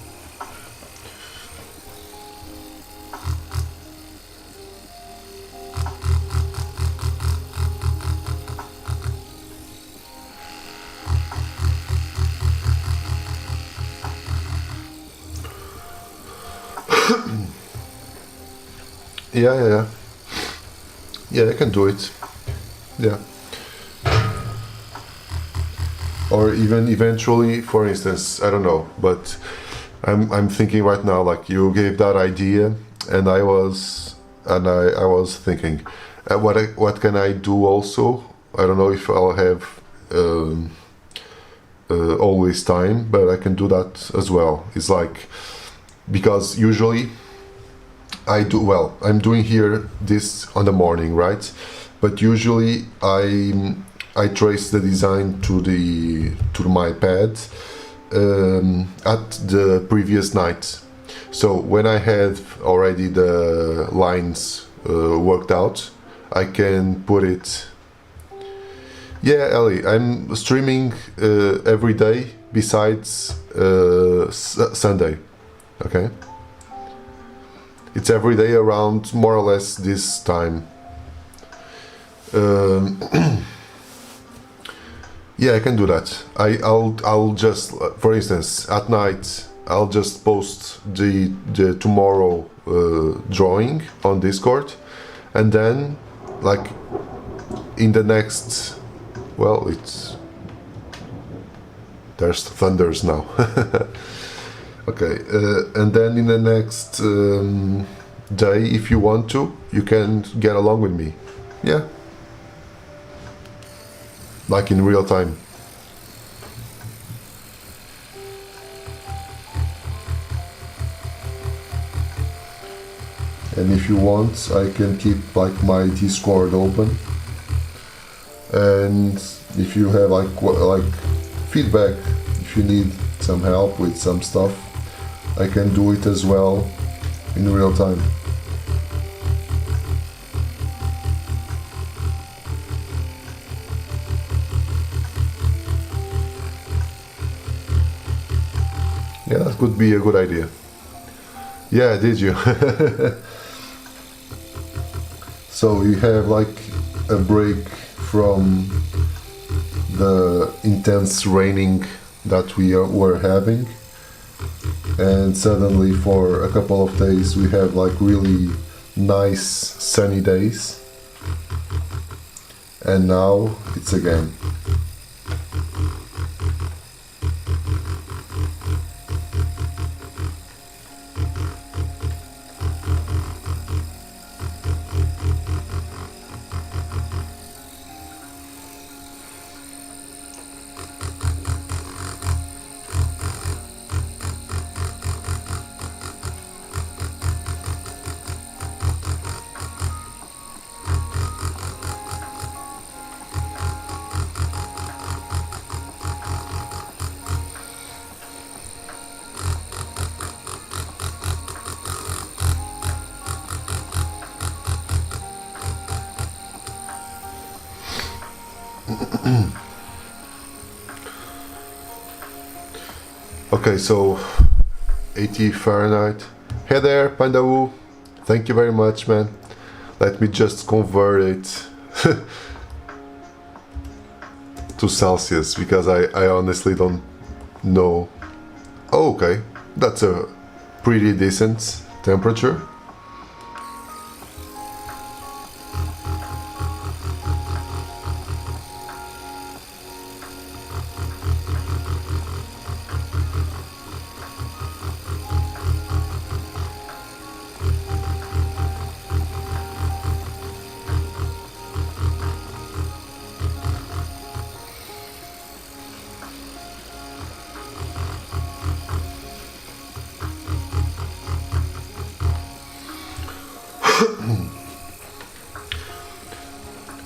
Yeah, I can do it. Yeah. Or even eventually, for instance, I don't know, but I'm thinking right now, like you gave that idea, and I was thinking, what can I do also? I don't know if I'll have always time, but I can do that as well. It's like, because usually I'm doing here this on the morning, right? But usually I trace the design to my pad at the previous night. So when I have already the lines worked out, I can put it. Yeah, Ellie, I'm streaming every day besides Sunday. Okay. It's every day around more or less this time. Yeah, I can do that. I'll just, for instance, at night I'll just post the tomorrow drawing on Discord, and then like in the next, well, there's thunders now. Okay, and then in the next day, if you want to, you can get along with me. Yeah, like in real time. And if you want, I can keep like my Discord open. And if you have like feedback, if you need some help with some stuff, I can do it as well in real time. Yeah, that could be a good idea. Yeah, did you? So you have like a break from the intense raining that we were having, and suddenly for a couple of days we have like really nice sunny days, and now it's again. Okay, so 80 Fahrenheit. Hey there, Pandawu. Thank you very much, man. Let me just convert it to Celsius, because I honestly don't know. Oh, okay, that's a pretty decent temperature.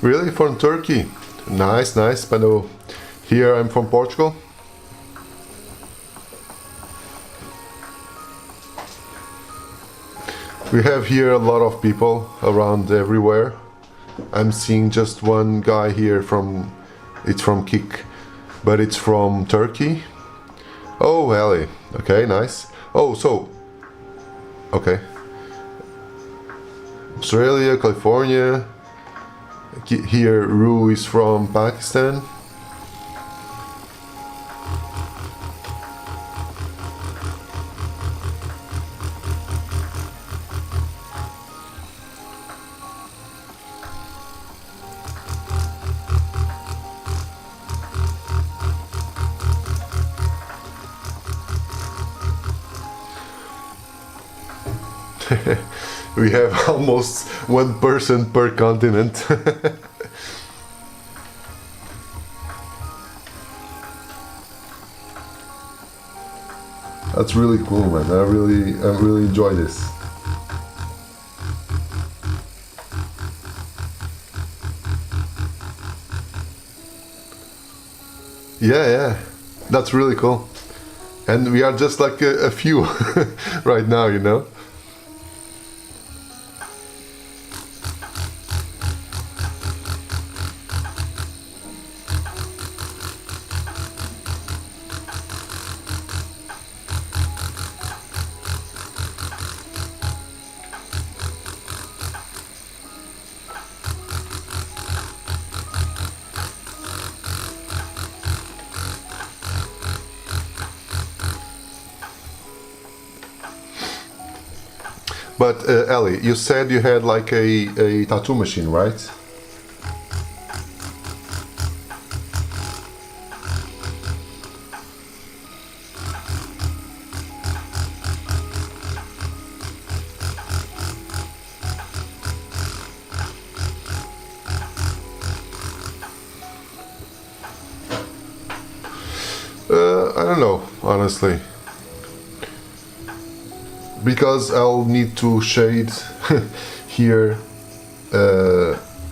Really? From Turkey? Nice, nice. But here I'm from Portugal. We have here a lot of people around everywhere. I'm seeing just one guy here from, it's from Kik, but it's from Turkey. Oh, Ellie. Okay, nice. Oh, so, okay. Australia, California. Here, Rue is from Pakistan. We have almost one person per continent. That's really cool, man. I really enjoy this. Yeah, that's really cool. And we are just like a few right now, you know. But Ellie, you said you had like a tattoo machine, right? I don't know, honestly. Because I'll need to shade here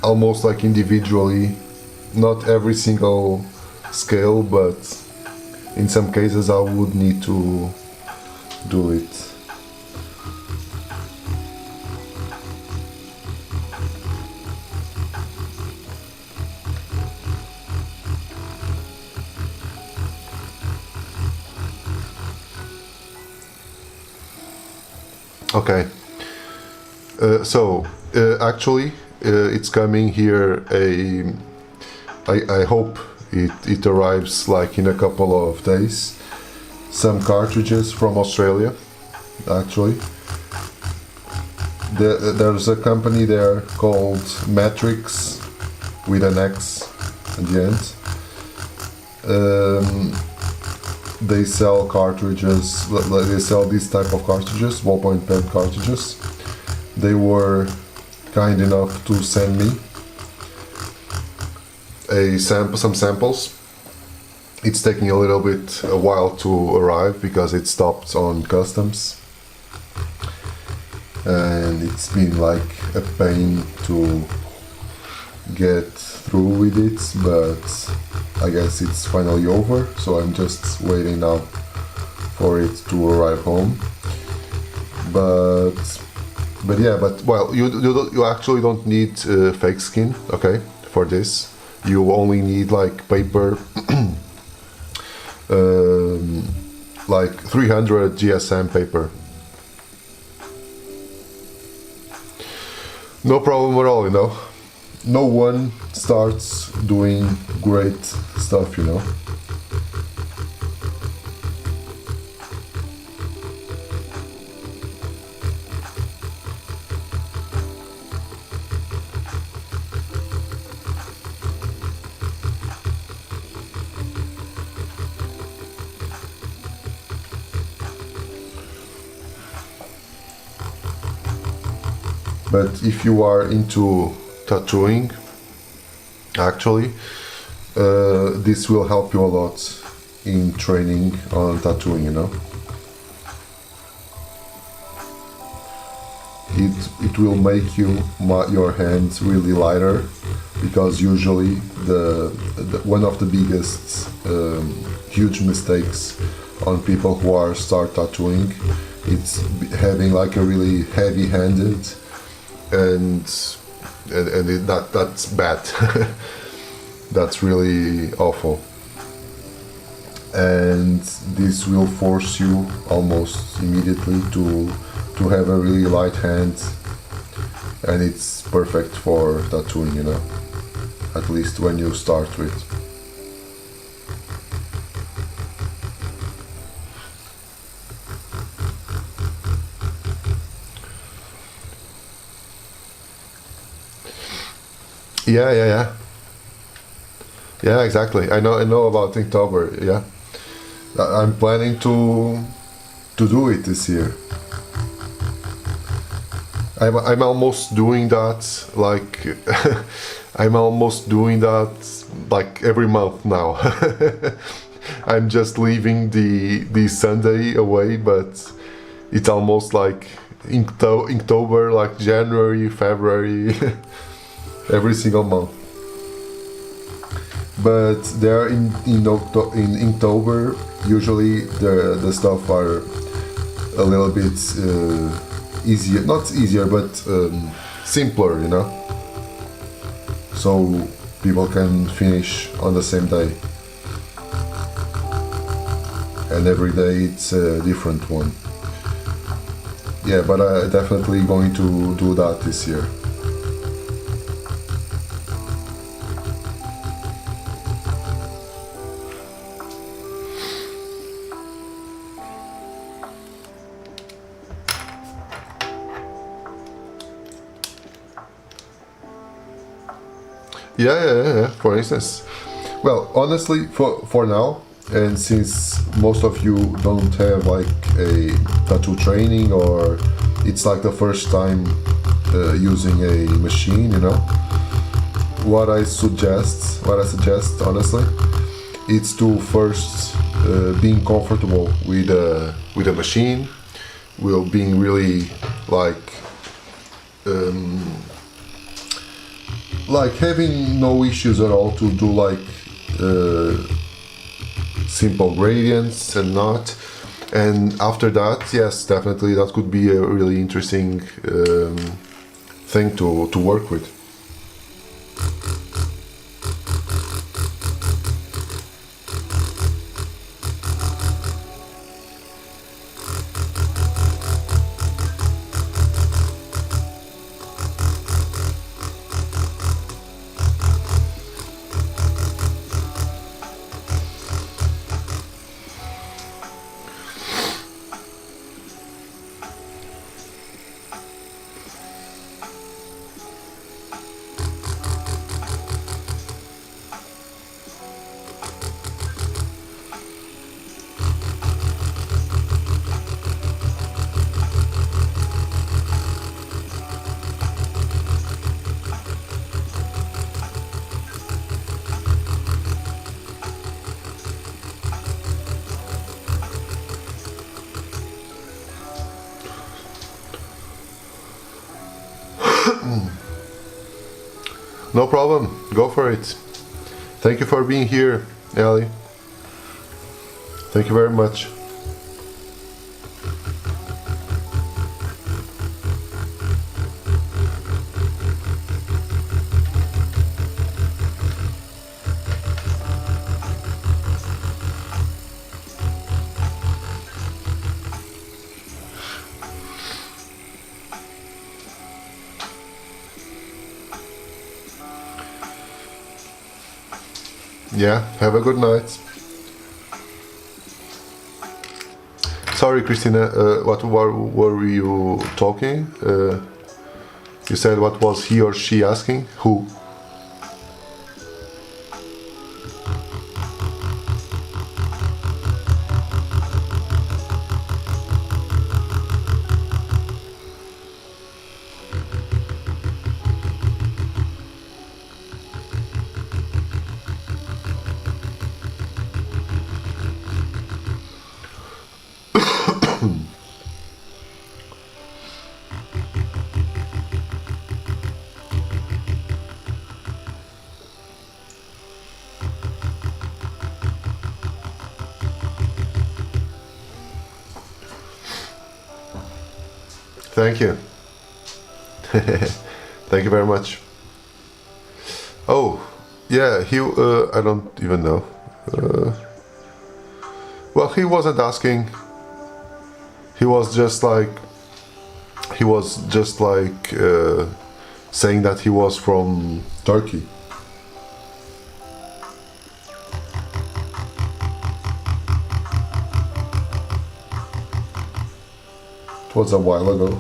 almost like individually, not every single scale, but in some cases I would need to do it. Okay, actually it's coming here I hope it arrives like in a couple of days. Some cartridges from Australia, actually. There's a company there called Matrix with an X at the end. They sell cartridges, they sell this type of cartridges, ballpoint pen cartridges. They were kind enough to send me some samples. It's taking a while to arrive because it stopped on customs. And it's been like a pain to get through with it, but I guess it's finally over, so I'm just waiting now for it to arrive home. But well, you actually don't need fake skin, okay, for this. You only need like paper, like 300 GSM paper. No problem at all, you know. No one starts doing great stuff, you know. But if you are into tattooing, actually, this will help you a lot in training on tattooing, you know. It will make your hands really lighter, because usually one of the biggest huge mistakes on people who are start tattooing, it's having like a really heavy-handed, and that's bad. That's really awful. And this will force you almost immediately to have a really light hand, and it's perfect for tattooing, you know, at least when you start with. Yeah, exactly. I know about Inktober. Yeah, I'm planning to do it this year. I'm almost doing that, like I'm almost doing that like every month now. I'm just leaving the Sunday away, but it's almost like Inktober, like January, February, every single month. But there in Inktober, usually the stuff are a little bit easier, not easier, but simpler, you know, so people can finish on the same day, and every day it's a different one. Yeah, but I'm definitely going to do that this year. Yeah. For instance, well, honestly, for now, and since most of you don't have like a tattoo training, or it's like the first time using a machine, you know, what I suggest honestly, it's to first being comfortable with a machine, will being really like having no issues at all to do like simple gradients and not. And after that, yes, definitely that could be a really interesting thing to work with. No problem, go for it. Thank you for being here, Ali. Thank you very much. Yeah, have a good night. Sorry, Christina, what were you talking? You said what was he or she asking? Who? Thank you. Thank you very much. Oh, yeah, he, I don't even know. Well, he wasn't asking. He was just like saying that he was from Turkey. It was a while ago.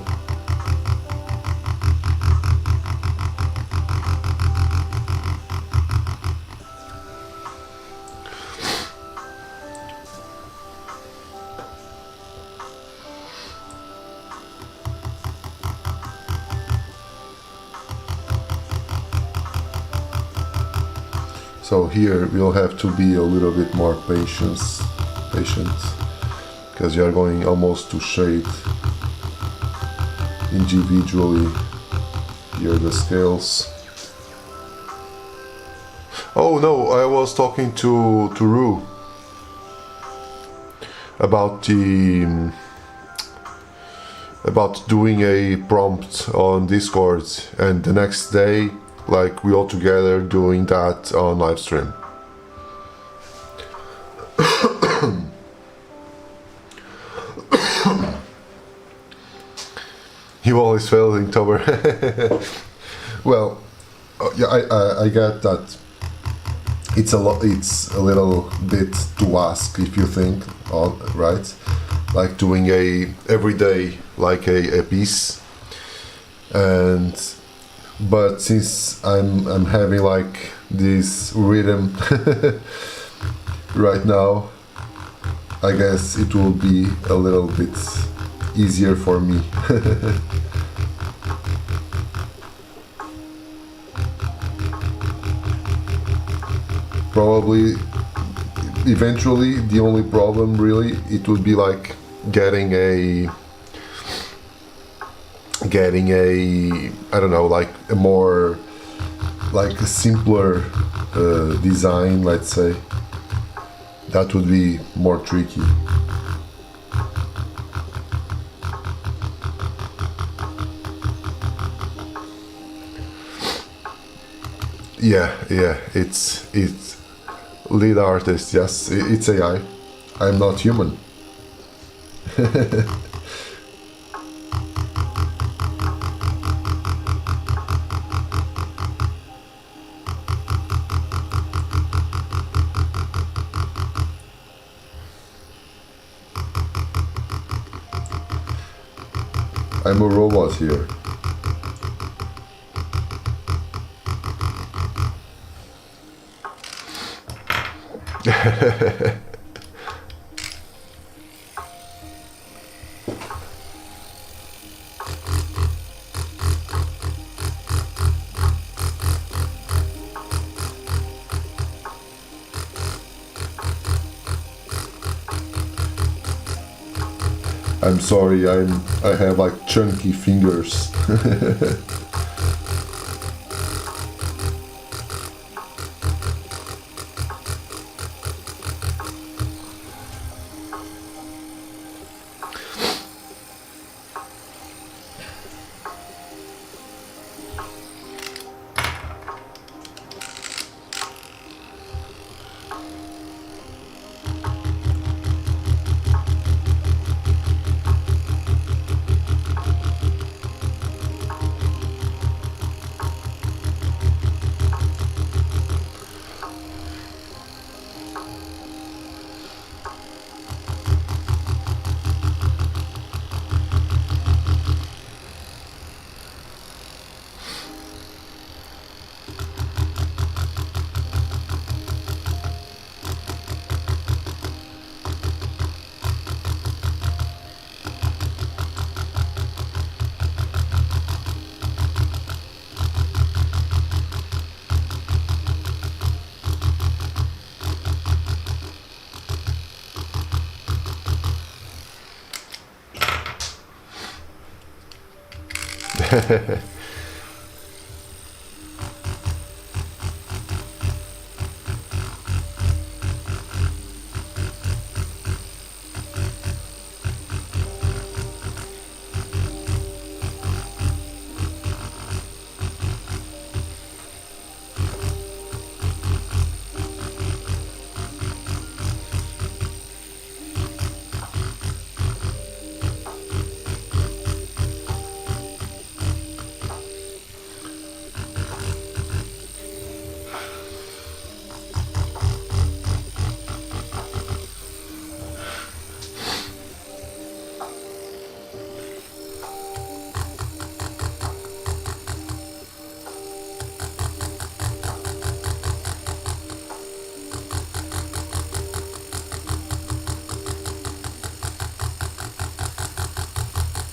So here we'll have to be a little bit more patient, because you are going almost to shade individually here the scales. Oh no, I was talking to Rue about doing a prompt on Discord, and the next day, like, we all together doing that on live stream. You always fail in October. Well, yeah, I get that. It's a little bit to ask, if you think, right? Like doing a everyday, like a piece, and but since I'm having like this rhythm right now, I guess it will be a little bit easier for me. Probably eventually the only problem really it would be like getting a I don't know, like a more like a simpler design, let's say. That would be more tricky. Yeah, it's lead artist, yes, it's AI. I'm not human. I'm a robot here. I'm sorry, I have like chunky fingers.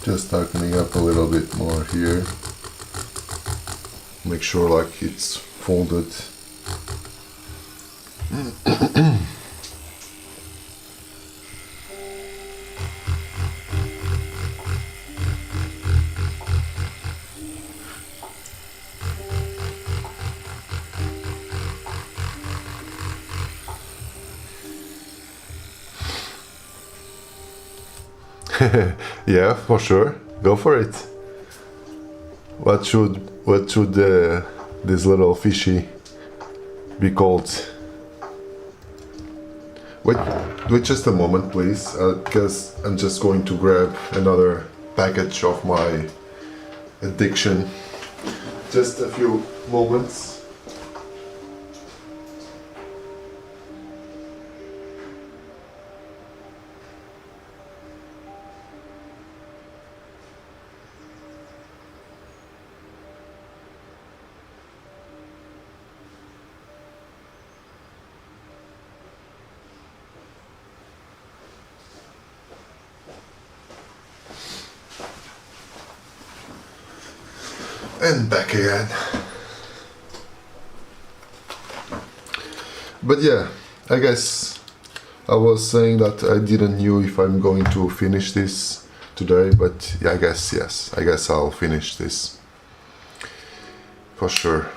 Just tightening up a little bit more here. Make sure like it's folded. Yeah, for sure. Go for it. What should this little fishy be called? Wait just a moment, please, because I'm just going to grab another package of my addiction. Just a few moments. And back again. But yeah, I guess I was saying that I didn't know if I'm going to finish this today, but yeah, I guess yes. I guess I'll finish this for sure.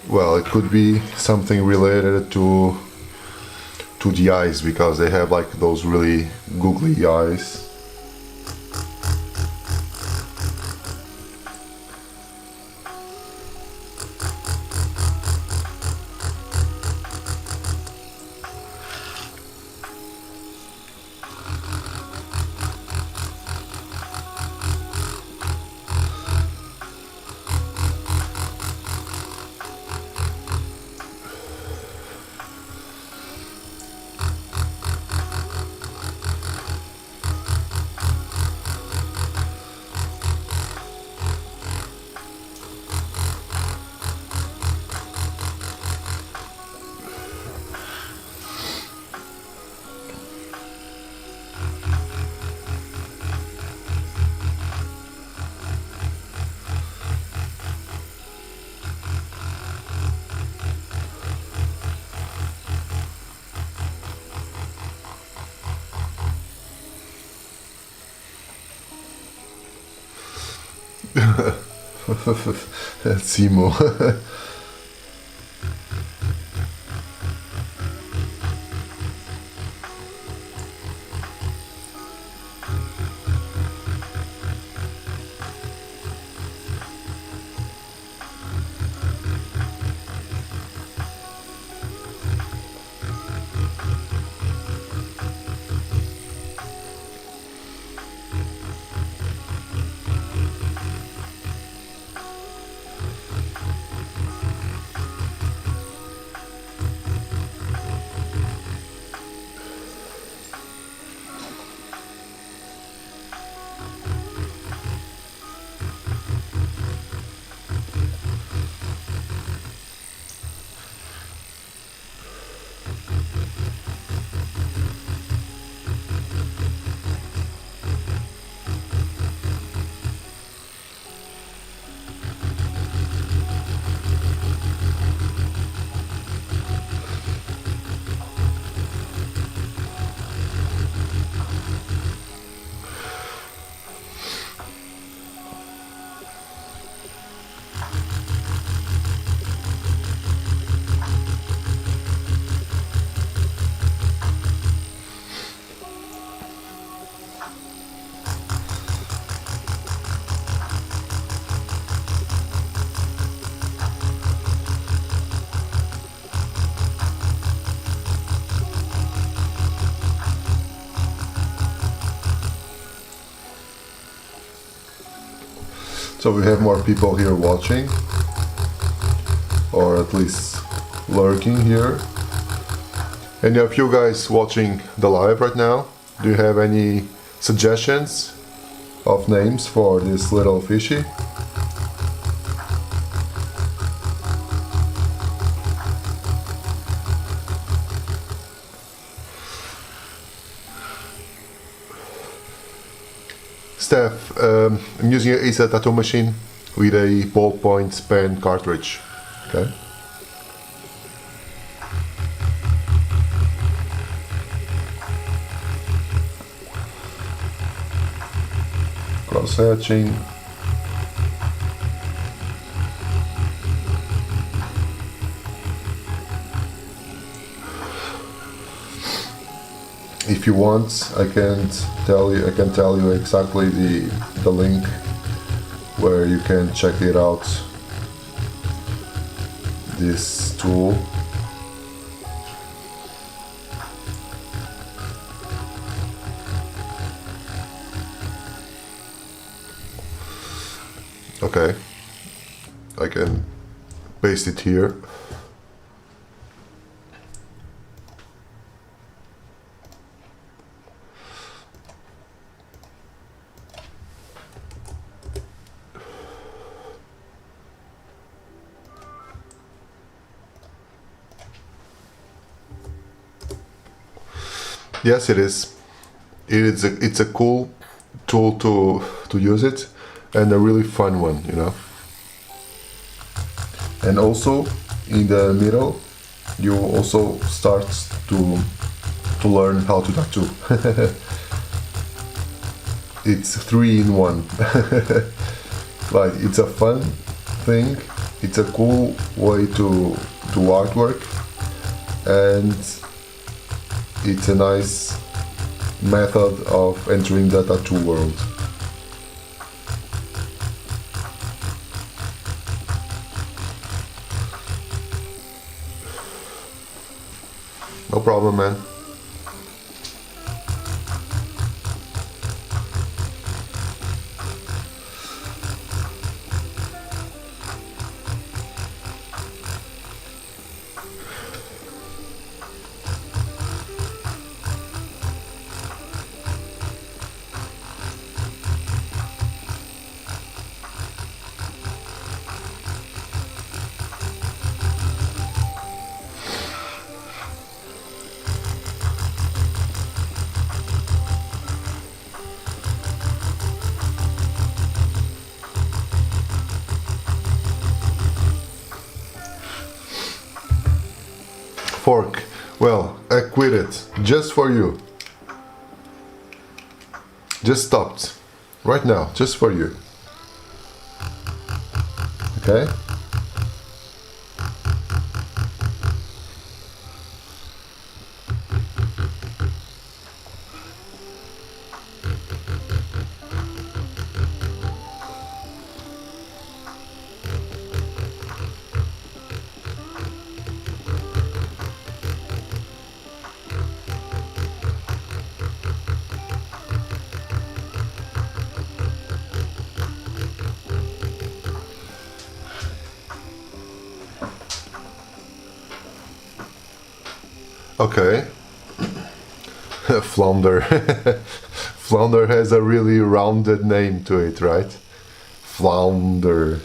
Well, it could be something related to the eyes, because they have like those really googly eyes. That's emo. So we have more people here watching, or at least lurking here. Any of you guys watching the live right now, do you have any suggestions of names for this little fishy? Steph, I'm using a tattoo machine with a ballpoint pen cartridge. Okay. Cross hatching. If you want, I can tell you exactly the link where you can check it out, this tool. Okay, I can paste it here. Yes, it is. It's a cool tool to use it, and a really fun one, you know. And also in the middle, you also start to learn how to tattoo. It's 3 in 1. Like, it's a fun thing, it's a cool way to do artwork, and it's a nice method of entering the tattoo world. No problem, man. Fork. Well, I quit it. Just for you. Just stopped. Right now. Just for you. Okay? Okay. Flounder. Flounder has a really rounded name to it, right? Flounder.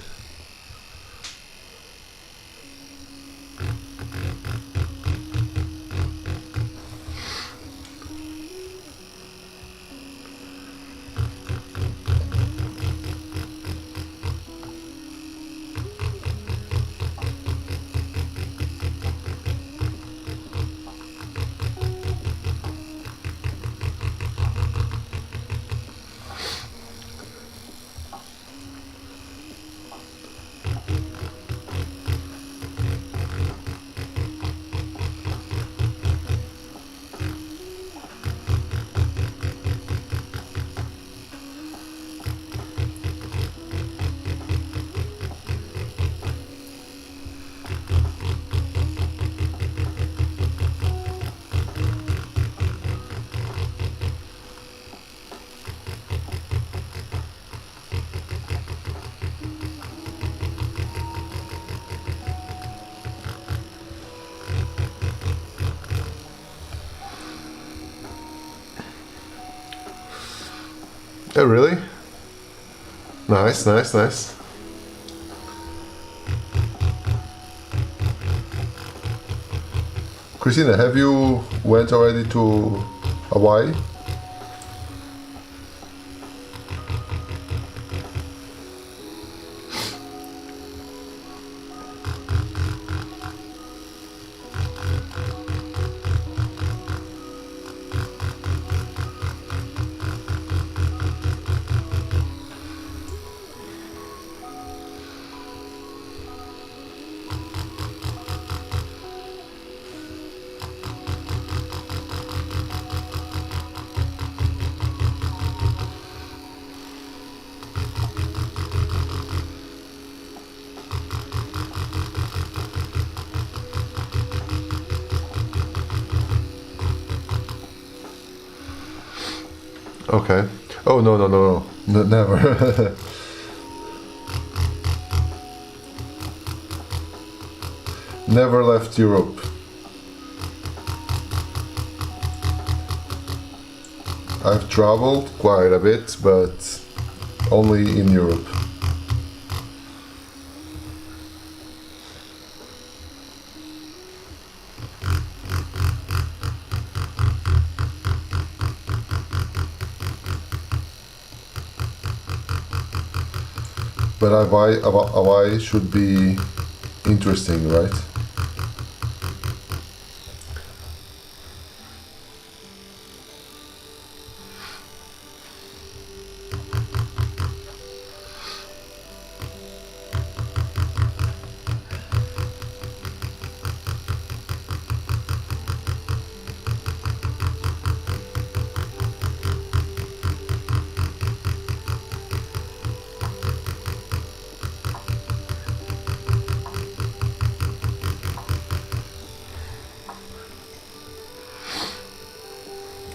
Oh, really? Nice, nice, nice. Christina, have you went already to Hawaii? Okay. Oh, no, no, no, no. Never. Never left Europe. I've traveled quite a bit, but only in Europe. But Hawaii should be interesting, right?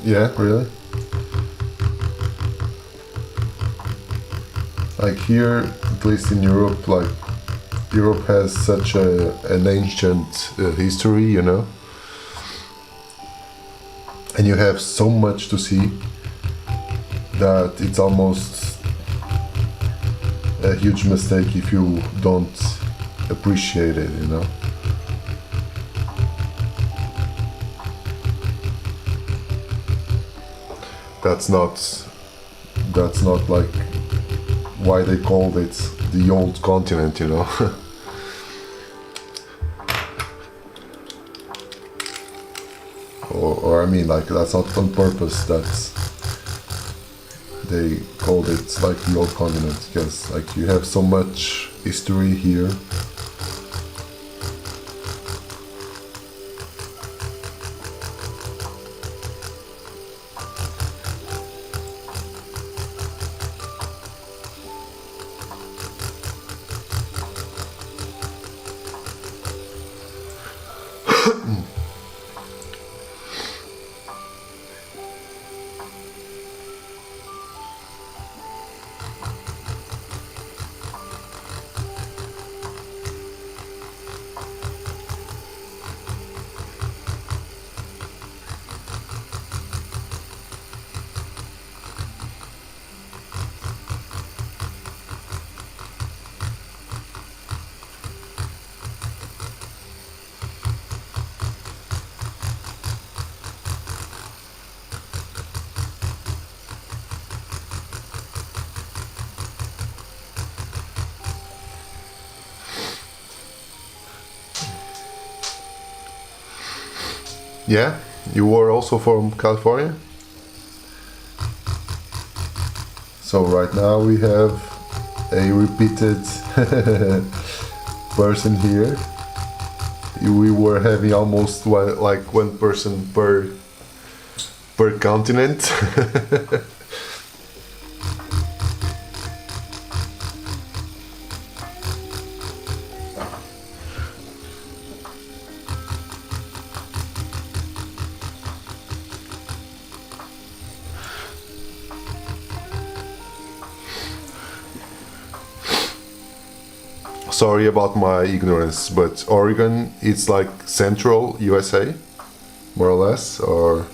Yeah, really? Like here, at least in Europe, like Europe has such an ancient history, you know, and you have so much to see that it's almost a huge mistake if you don't appreciate it, you know. That's not like why they called it the old continent, you know. or I mean, like, that's not on purpose that they called it like the old continent, because like you have so much history here. Yeah, you were also from California? So right now we have a repeated person here. We were having almost one person per continent. Sorry about my ignorance, but Oregon, it's like central USA, more or less, or...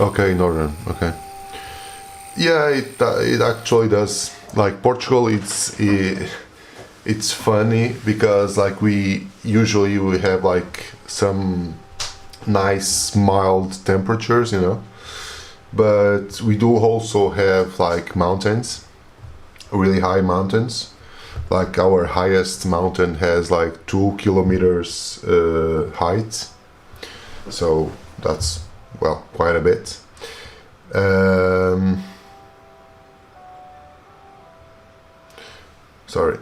Okay, northern. Okay. Yeah, it actually does. Like Portugal, it's funny because like we have like some nice mild temperatures, you know, but we do also have like mountains, really high mountains. Like our highest mountain has like 2 kilometers height, so that's, well, quite a bit. Sorry.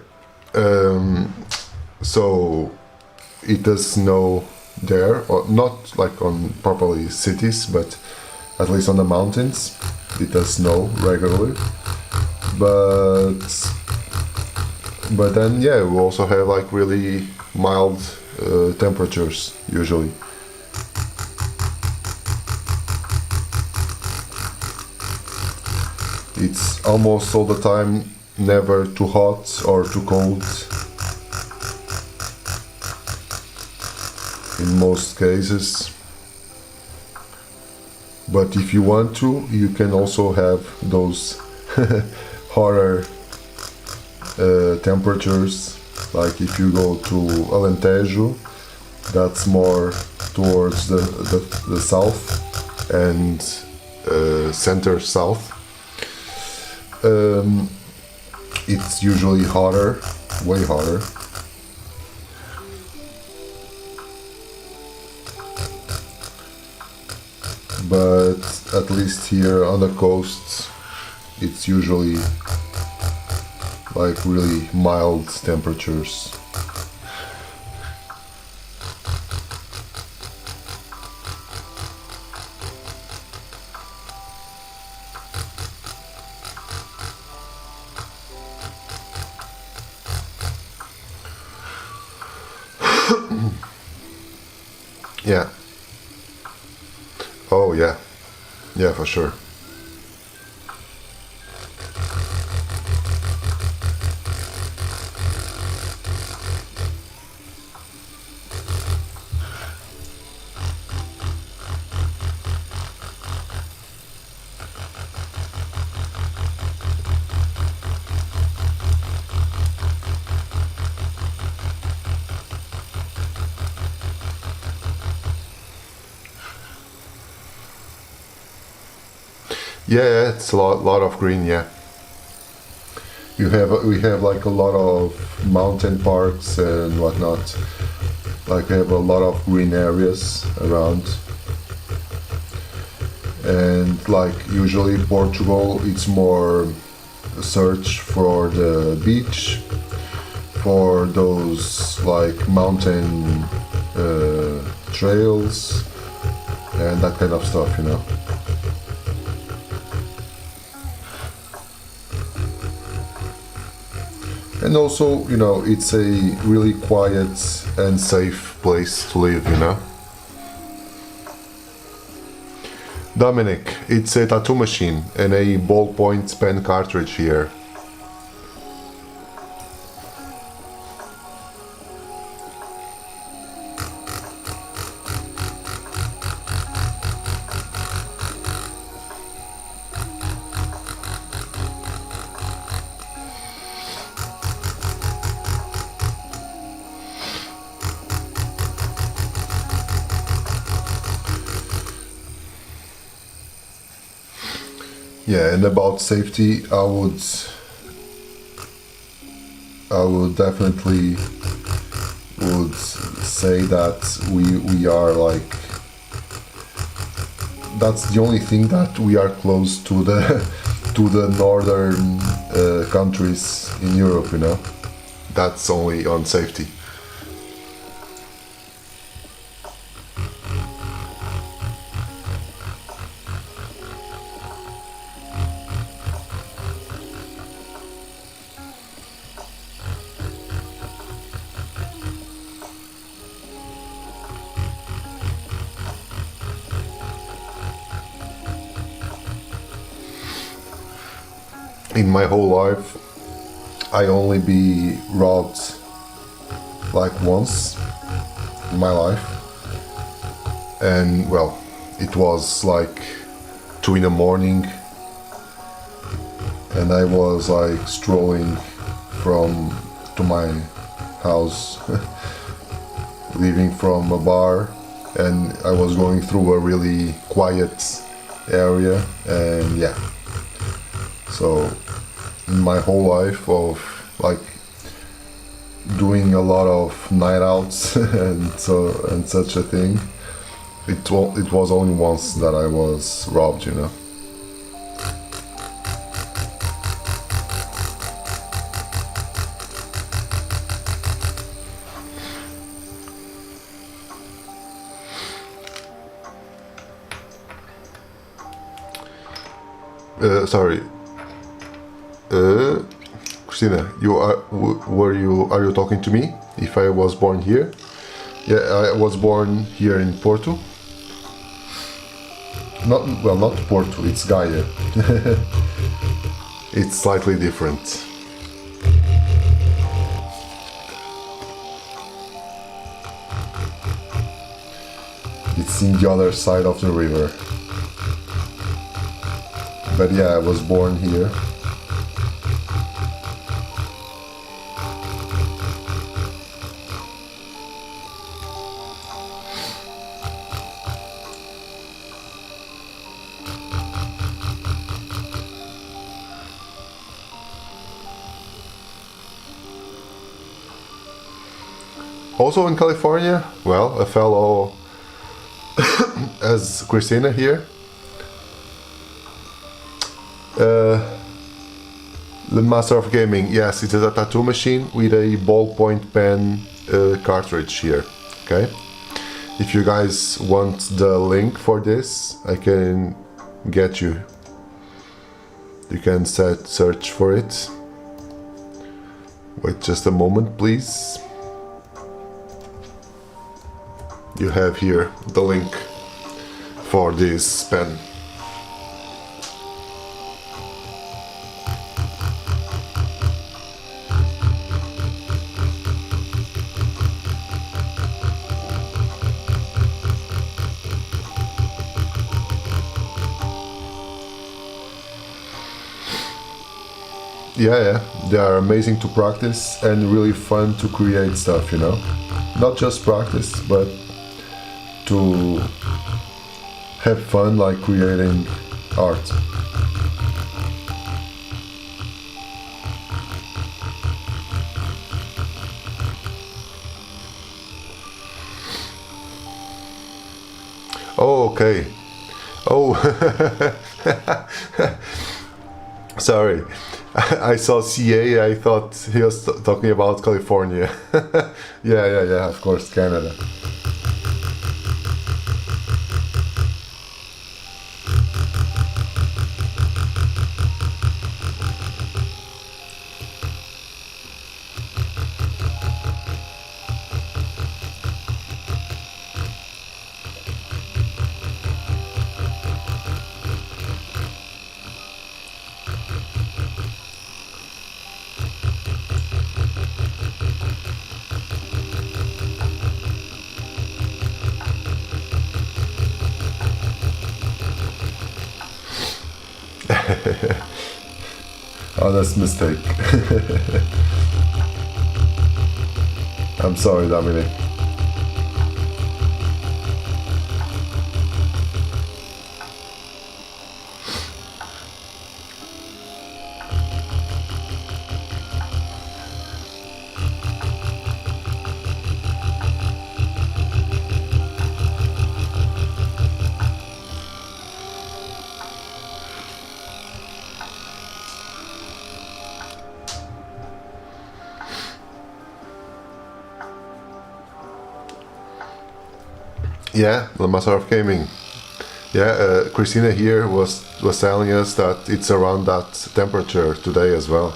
So it does snow there, or not like on properly cities, but at least on the mountains it does snow regularly. But then yeah, we also have like really mild temperatures usually. It's almost all the time never too hot or too cold in most cases. But if you want to, you can also have those hotter temperatures, like if you go to Alentejo, that's more towards the south and center south. It's usually hotter, way hotter. But at least here on the coast, it's usually like really mild temperatures. Yeah. Oh yeah. Yeah, for sure. Yeah, it's a lot of green. Yeah, we have like a lot of mountain parks and whatnot. Like we have a lot of green areas around, and like usually Portugal, it's more a search for the beach, for those like mountain trails and that kind of stuff, you know. And also, you know, it's a really quiet and safe place to live, you know. Dominic, it's a tattoo machine and a ballpoint pen cartridge here. Yeah, and about safety, I would definitely would say that we are like, that's the only thing that we are close to the to the northern countries in Europe, you know. That's only on safety. In my whole life, I only be robbed like once in my life, and well, it was like 2 in the morning, and I was like strolling to my house, leaving from a bar, and I was going through a really quiet area, and yeah. So in my whole life of like doing a lot of night outs and such a thing, it was only once that I was robbed, you know. Sorry. Christina, are you talking to me? If I was born here? Yeah, I was born here in Porto. Not Porto, it's Gaia. It's slightly different. It's in the other side of the river. But yeah, I was born here. Also in California, well, a fellow as Christina here. The Master of Gaming, yes, it is a tattoo machine with a ballpoint pen cartridge here. Okay, if you guys want the link for this, I can get you. You can search for it. Wait just a moment, please. You have here the link for this pen. Yeah, they are amazing to practice and really fun to create stuff, you know? Not just practice, but to have fun like creating art. Oh, okay. Oh, sorry. I saw CA, I thought he was talking about California. Yeah, of course, Canada. Oh, that's a mistake. I'm sorry, Dominic. Yeah, the Master of Gaming. Yeah, Christina here was telling us that it's around that temperature today as well.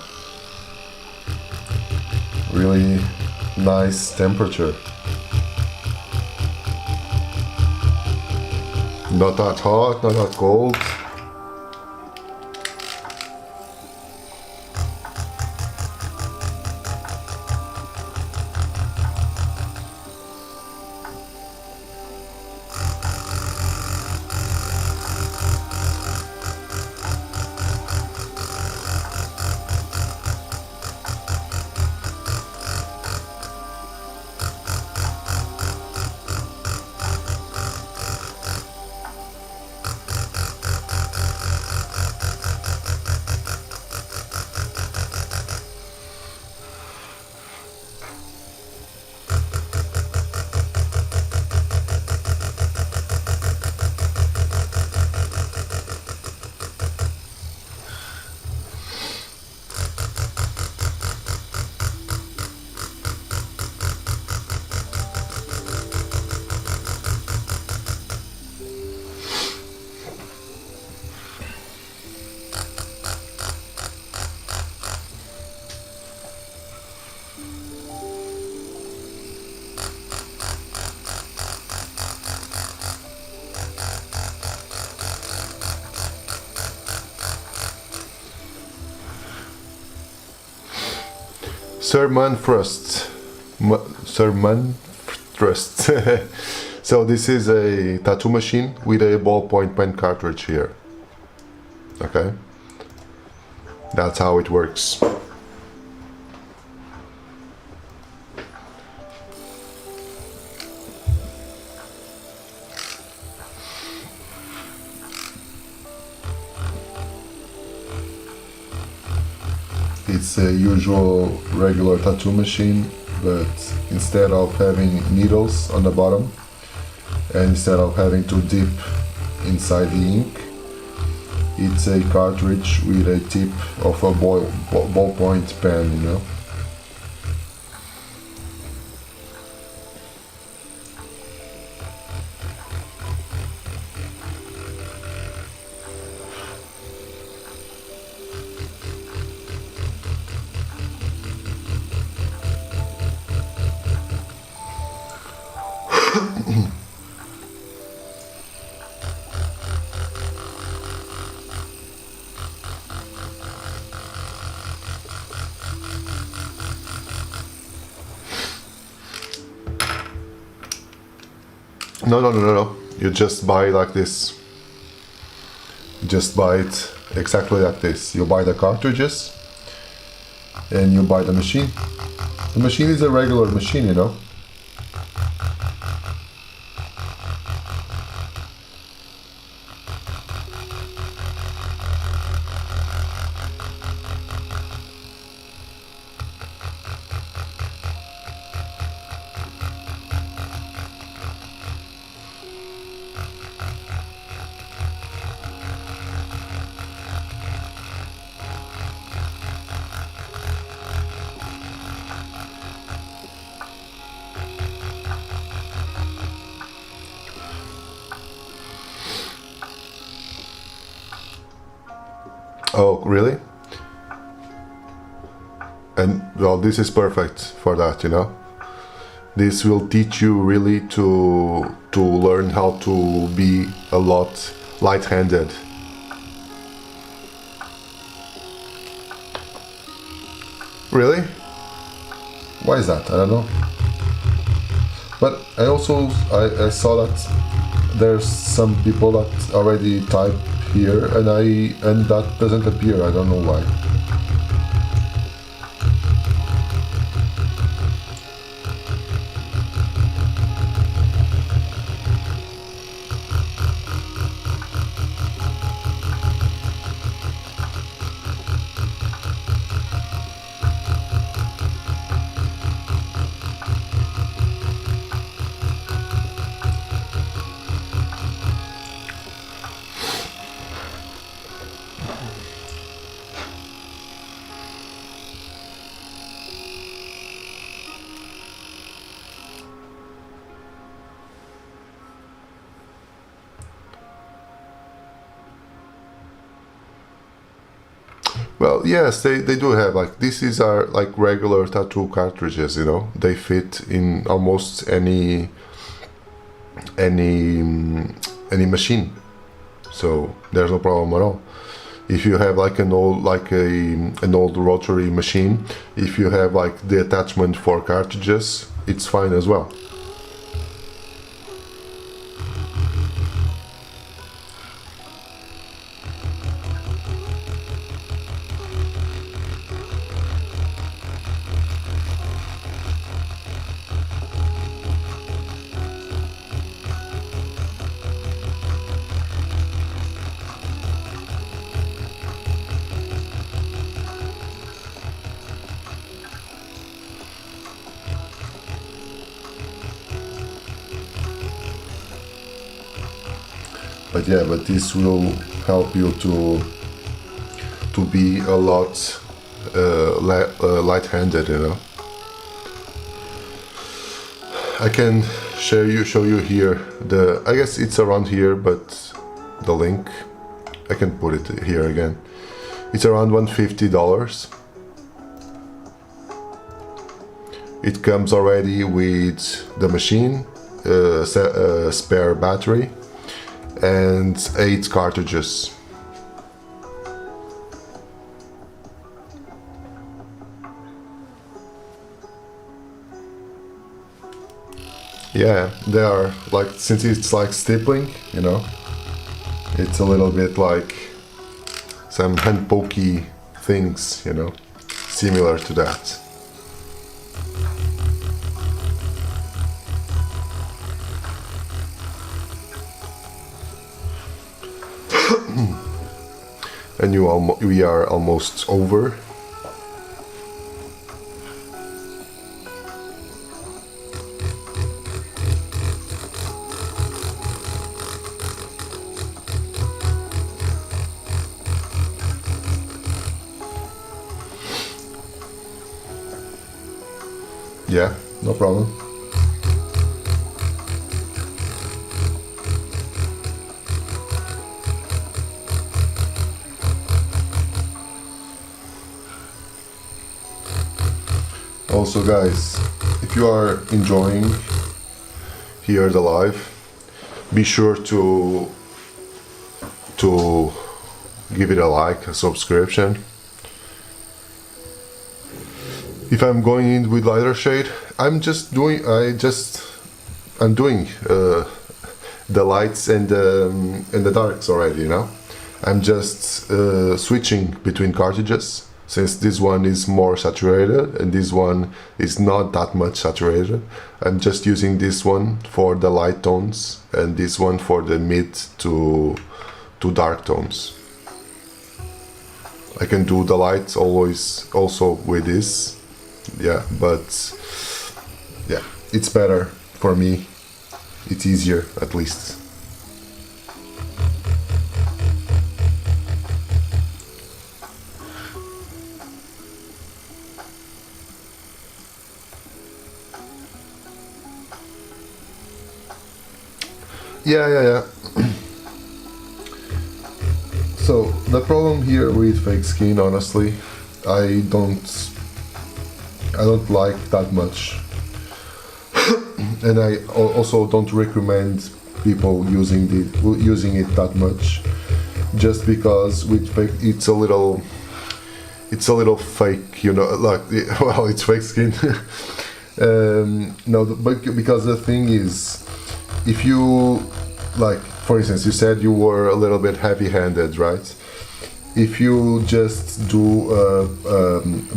Really nice temperature. Not that hot, not that cold. Sermon Thrust. Sermon Thrust. So this is a tattoo machine with a ballpoint pen cartridge here. Okay, that's how it works. It's a usual regular tattoo machine, but instead of having needles on the bottom and instead of having to dip inside the ink, it's a cartridge with a tip of a ballpoint pen, you know. No. You just buy like this. You just buy it exactly like this. You buy the cartridges and you buy the machine. The machine is a regular machine, you know. Oh, really? And well, this is perfect for that, you know. This will teach you really to learn how to be a lot light-handed. Really? Why is that? I don't know. But I saw that there's some people that already type here and that doesn't appear. I don't know why. Well, yes, they do have like these are like regular tattoo cartridges, you know. They fit in almost any machine, so there's no problem at all. If you have like an old rotary machine, if you have like the attachment for cartridges, it's fine as well. But yeah, but this will help you to be a lot light-handed, you know. I can show you here I guess it's around here, but the link I can put it here again. It's around $150. It comes already with the machine, spare battery, and 8 cartridges. Yeah, they are like, since it's like stippling, you know, it's a little bit like some hand pokey things, you know, similar to that. And we are almost over. Yeah, no problem. Also guys, if you are enjoying here the live, be sure to give it a like, a subscription. If I'm going in with lighter shade, I'm doing the lights and the darks already, you know. I'm just switching between cartridges, since this one is more saturated and this one is not that much saturated. I'm just using this one for the light tones and this one for the mid to dark tones. I can do the lights always also with this, yeah, but yeah, it's better for me. It's easier, at least. Yeah. So the problem here with fake skin, honestly, I don't like that much, and I also don't recommend people using it that much, just because with fake it's a little fake, you know, like, well, it's fake skin. No, but because the thing is, if you, like, for instance, you said you were a little bit heavy-handed, right? If you just do a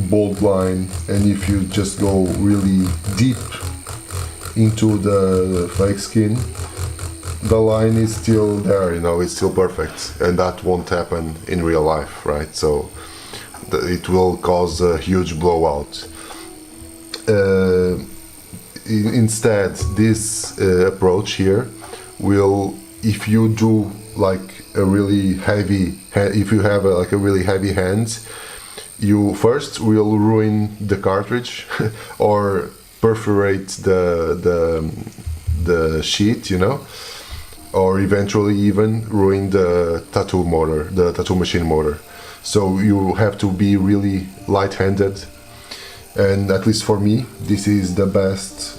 bold line and if you just go really deep into the fake skin, the line is still there, you know, it's still perfect, and that won't happen in real life, right? So it will cause a huge blowout. Instead, this approach here will, if you do like a really heavy, if you have like a really heavy hand, you first will ruin the cartridge or perforate the sheet, you know, or eventually even ruin the tattoo motor, the tattoo machine motor. So you have to be really light-handed, and at least for me, this is the best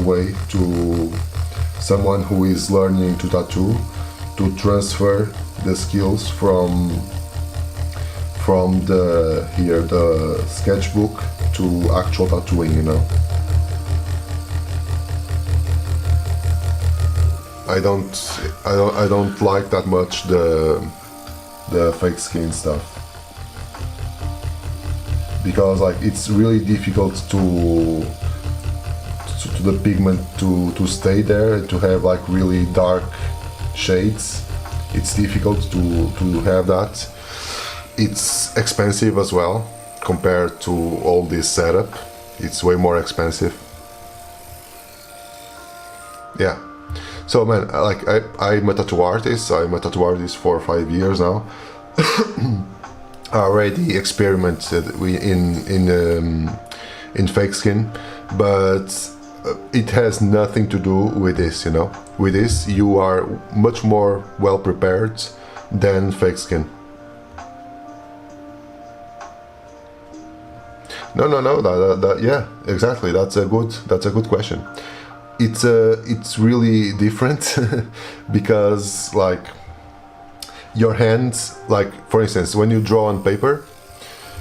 way to someone who is learning to tattoo, to transfer the skills from the sketchbook to actual tattooing, you know. I don't like that much the fake skin stuff, because like it's really difficult to the pigment to stay there and to have like really dark shades. It's difficult to have that. It's expensive as well compared to all this setup. It's way more expensive. Yeah. So man, like I'm a tattoo artist. I'm a tattoo artist for 5 years now. I already experimented in fake skin, but it has nothing to do with this, you know. With this, you are much more well prepared than fake skin. No. Yeah, exactly. That's a good question. It's really different because like your hands, like for instance, when you draw on paper,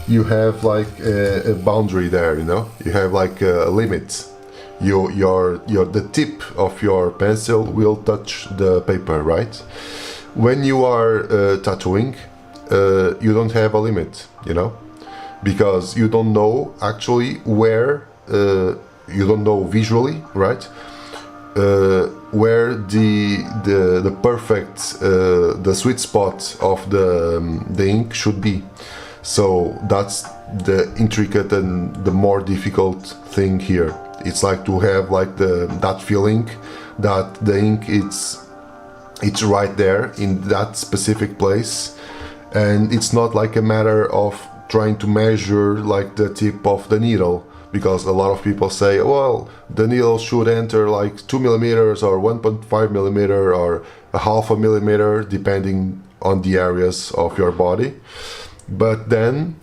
you have like a boundary there, you know. You have like a limit. the tip of your pencil will touch the paper, right? When you are tattooing, you don't have a limit, you know, because you don't know actually where, you don't know visually, right? Where the perfect the sweet spot of the ink should be. So that's the intricate and the more difficult thing here. It's like to have like that feeling that the ink it's right there in that specific place, and it's not like a matter of trying to measure like the tip of the needle, because a lot of people say, well, the needle should enter like 2 millimeters or 1.5 millimeter or a half a millimeter, depending on the areas of your body. But then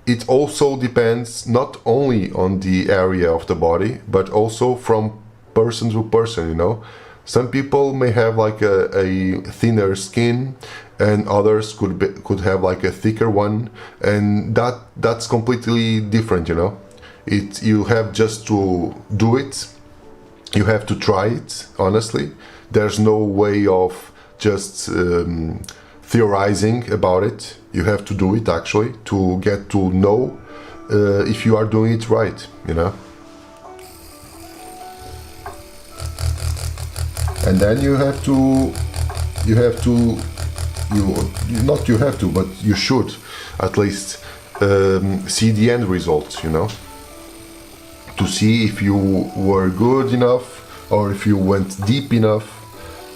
it also depends not only on the area of the body, but also from person to person, you know. Some people may have like a thinner skin, and others could have like a thicker one, and that's completely different, you know. You have just to do it. You have to try it, honestly. There's no way of just theorizing about it. You have to do it actually to get to know if you are doing it right, you know. And then you should at least see the end result, you know, to see if you were good enough, or if you went deep enough,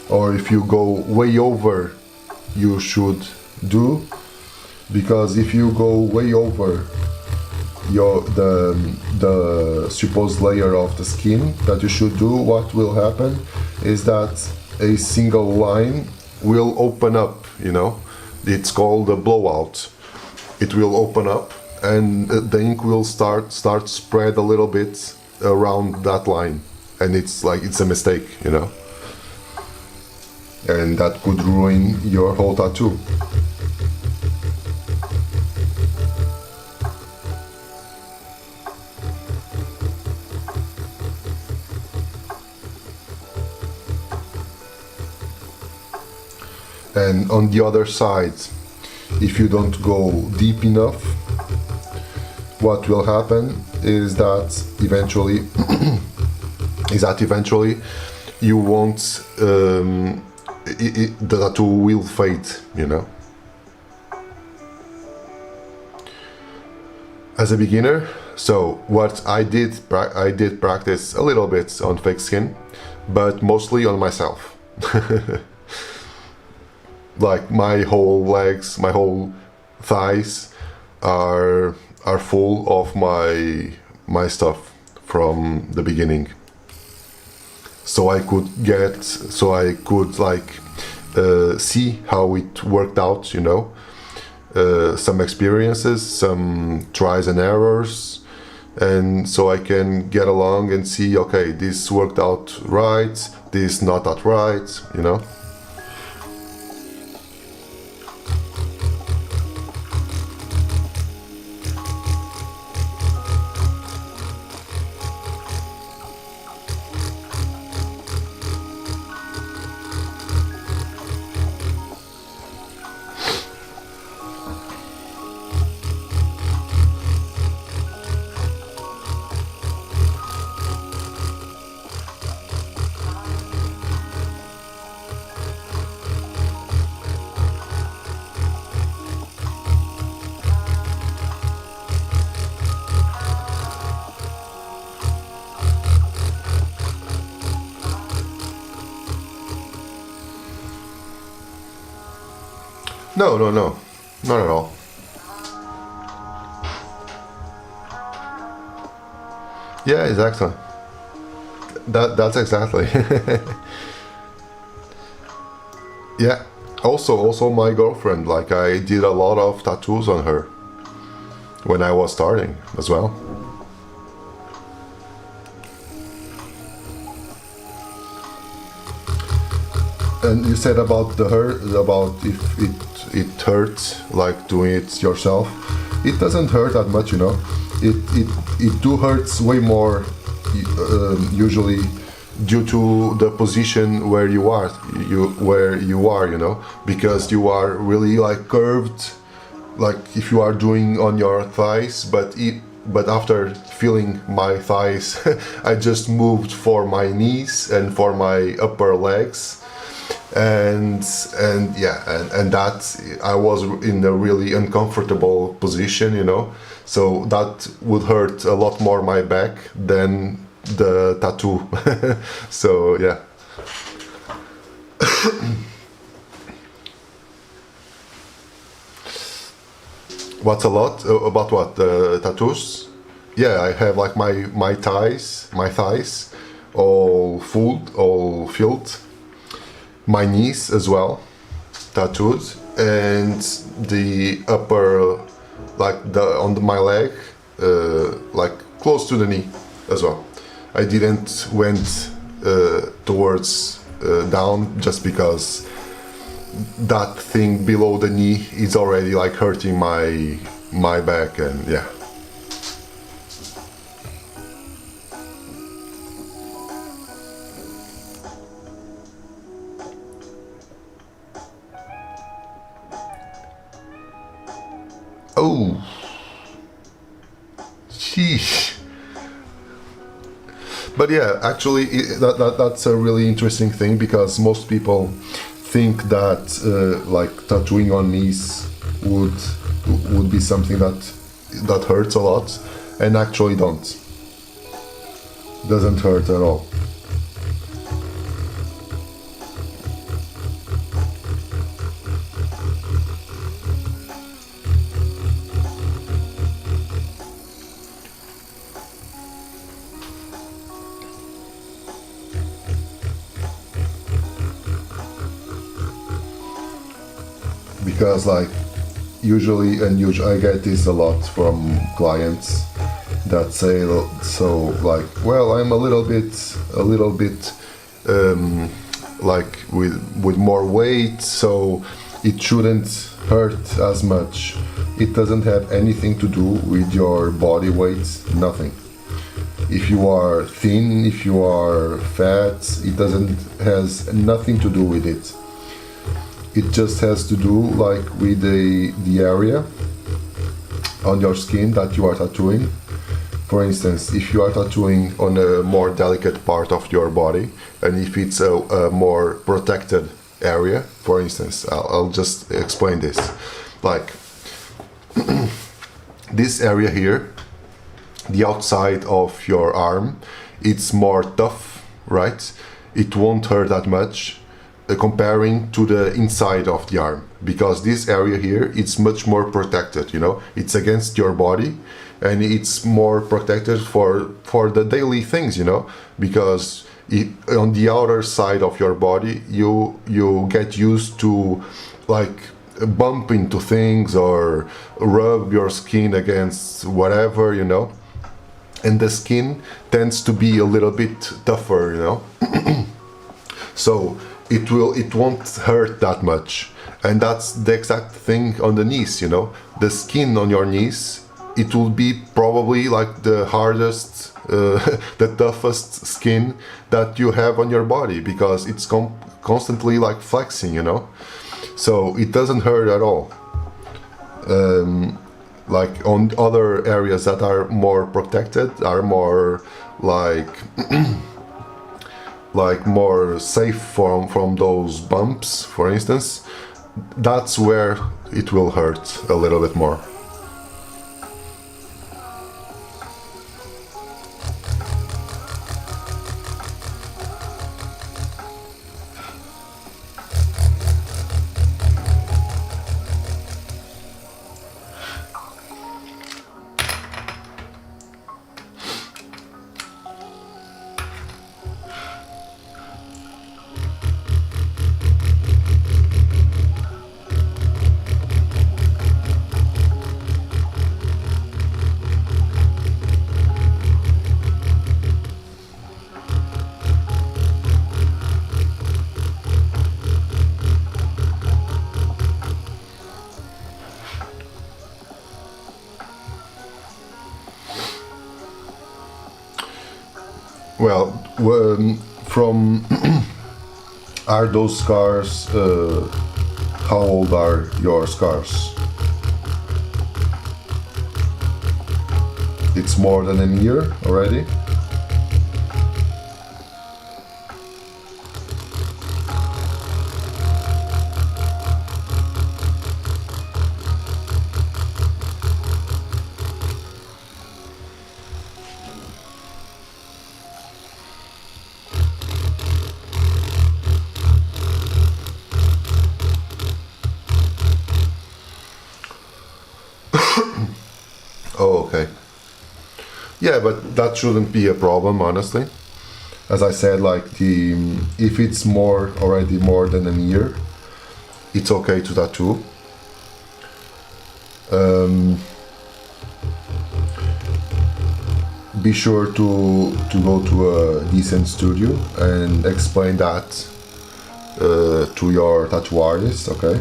or if you go way over you should do. Because if you go way over the supposed layer of the skin that you should do, what will happen is that a single line will open up, you know. It's called a blowout. It will open up, and the ink will start spread a little bit around that line, and it's a mistake, you know, and that could ruin your whole tattoo. And on the other side, if you don't go deep enough, what will happen is that eventually you won't the tattoo will fade, you know. As a beginner, so what I did practice a little bit on fake skin, but mostly on myself. Like my whole legs, my whole thighs are full of my stuff from the beginning. So I could see how it worked out, you know. Some experiences, some tries and errors, and so I can get along and see, okay, this worked out right, this not that right, you know. No, not at all. Yeah, exactly. That's exactly. Yeah. Also my girlfriend, like I did a lot of tattoos on her when I was starting as well. And you said about if it hurts, like doing it yourself. It doesn't hurt that much, you know. It do hurts way more usually due to the position where you are, you know, because you are really like curved, like if you are doing on your thighs, but after feeling my thighs, I just moved for my knees and for my upper legs, and that I was in a really uncomfortable position, you know, so that would hurt a lot more my back than the tattoo. So yeah. What's a lot about what tattoos? Yeah, I have like my thighs, all full, all filled. My knees as well, tattooed, and the upper, like my leg, like close to the knee as well. I didn't went towards down just because that thing below the knee is already like hurting my back, and yeah. Oh, sheesh. But yeah, actually, that's a really interesting thing, because most people think that like tattooing on knees would be something that hurts a lot, and actually doesn't hurt at all. Because like usually I get this a lot from clients that say, so like, well, I'm a little bit like with more weight, so it shouldn't hurt as much. It doesn't have anything to do with your body weight, nothing. If you are thin, if you are fat, it has nothing to do with it. It just has to do like with the area on your skin that you are tattooing. For instance, if you are tattooing on a more delicate part of your body, and if it's a more protected area, for instance, I'll just explain this. Like this area here, the outside of your arm, it's more tough, right? It won't hurt that much. Comparing to the inside of the arm, because this area here, it's much more protected, you know, it's against your body, and it's more protected for the daily things, you know, because on the outer side of your body, you get used to like bump into things or rub your skin against whatever, you know, and the skin tends to be a little bit tougher, you know. So it won't hurt that much, and that's the exact thing on the knees, you know. The skin on your knees, it will be probably like the hardest, the toughest skin that you have on your body, because it's constantly like flexing, you know. So it doesn't hurt at all. Like on other areas that are more protected, are more like like more safe from those bumps, for instance, that's where it will hurt a little bit more. Well, from are those scars? How old are your scars? It's more than a year already. Oh, okay. Yeah, but that shouldn't be a problem, honestly. As I said, like if it's already more than a year, it's okay to tattoo. Be sure to go to a decent studio and explain that to your tattoo artist, okay?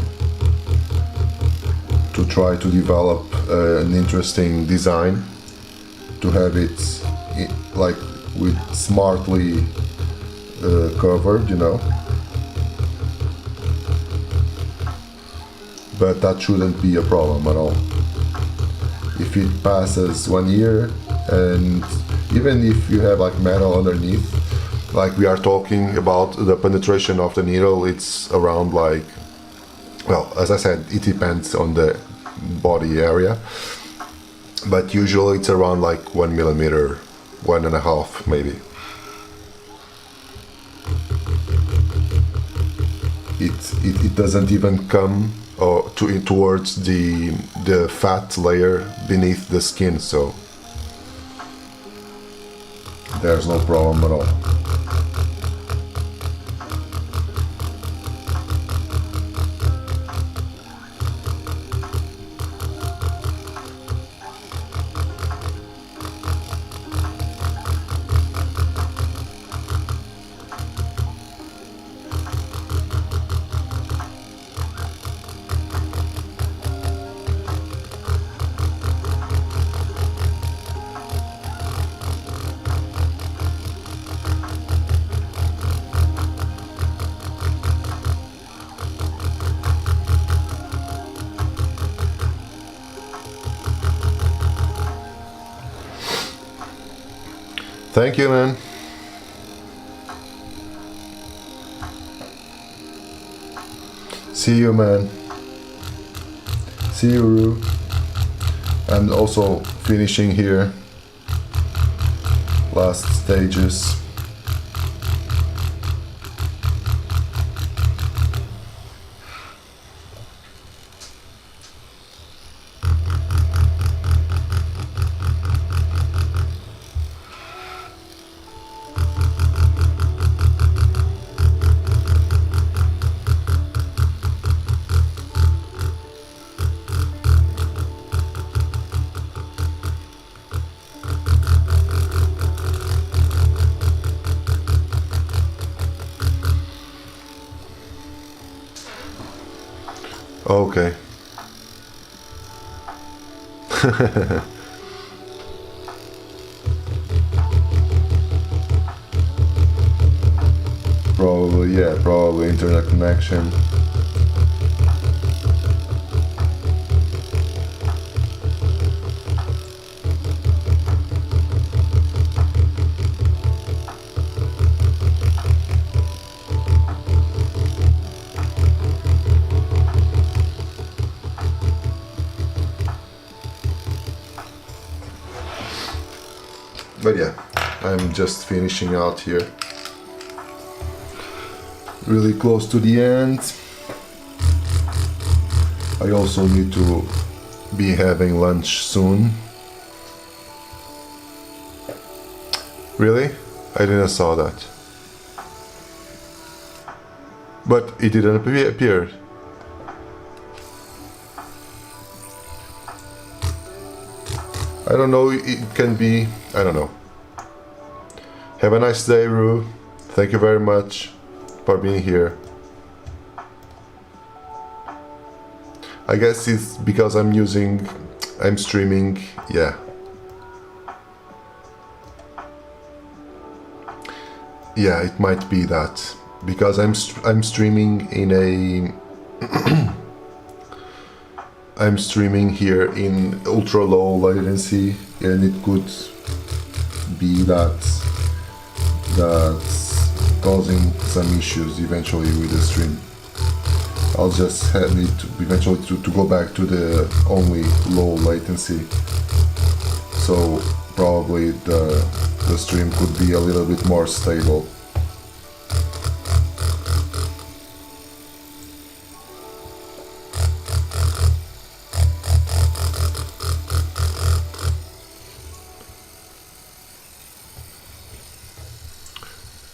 To try to develop an interesting design, to have it like with smartly covered, you know. But that shouldn't be a problem at all. If it passes 1 year, and even if you have like metal underneath, like we are talking about the penetration of the needle, it's around like, well, as I said, it depends on the body area, but usually it's around like 1 millimeter, 1.5 maybe. It doesn't even come towards the fat layer beneath the skin, so there's no problem at all. Thank you, man. See you, man. See you, Rue. I'm also finishing here. Last stages. Okay. Probably, yeah, probably internet connection. But yeah, I'm just finishing out here. Really close to the end. I also need to be having lunch soon. Really? I didn't saw that. But it didn't appear. I don't know, it can be, I don't know. Have a nice day, Rue. Thank you very much for being here. I guess it's because I'm streaming, yeah. Yeah, it might be that, because I'm streaming in a I'm streaming here in ultra low latency, and it could be that that's causing some issues eventually with the stream. I'll just need to eventually to go back to the only low latency, so probably the stream could be a little bit more stable.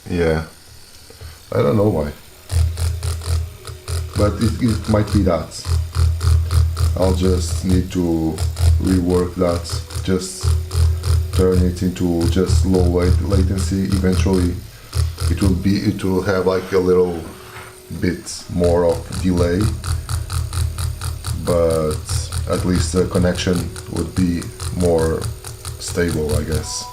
Yeah, I don't know why, but it might be that. I'll just need to rework that, just turn it into just low latency. Eventually it will have like a little bit more of delay, but at least the connection would be more stable, I guess.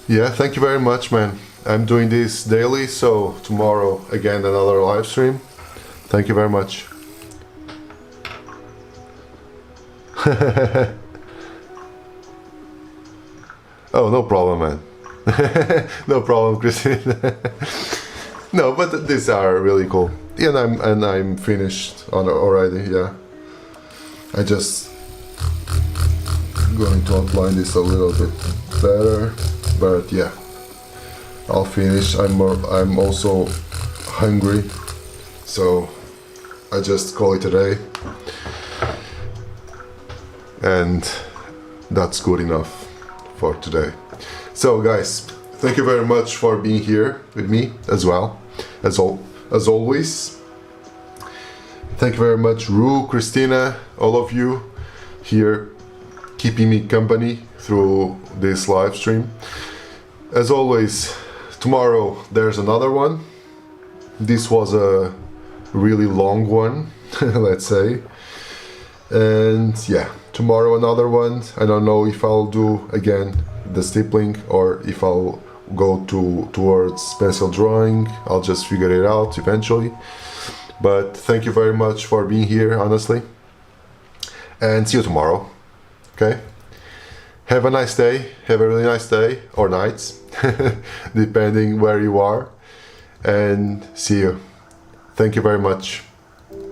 Yeah, thank you very much, man. I'm doing this daily, so tomorrow again another live stream. Thank you very much. Oh, no problem, man. No problem, Christine. No, but these are really cool. Yeah, and I'm finished on already. Yeah, I just going to outline this a little bit better. But yeah, I'll finish. I'm also hungry, so I just call it a day, and that's good enough for today. So guys, thank you very much for being here with me as well, as always. Thank you very much, Rue, Christina, all of you here keeping me company through this live stream. As always, tomorrow there's another one. This was a really long one, let's say. And yeah, tomorrow another one. I don't know if I'll do again the stippling or if I'll go towards pencil drawing. I'll just figure it out eventually. But thank you very much for being here, honestly. And see you tomorrow. Okay? Have a nice day, have a really nice day, or nights, depending where you are, and see you. Thank you very much.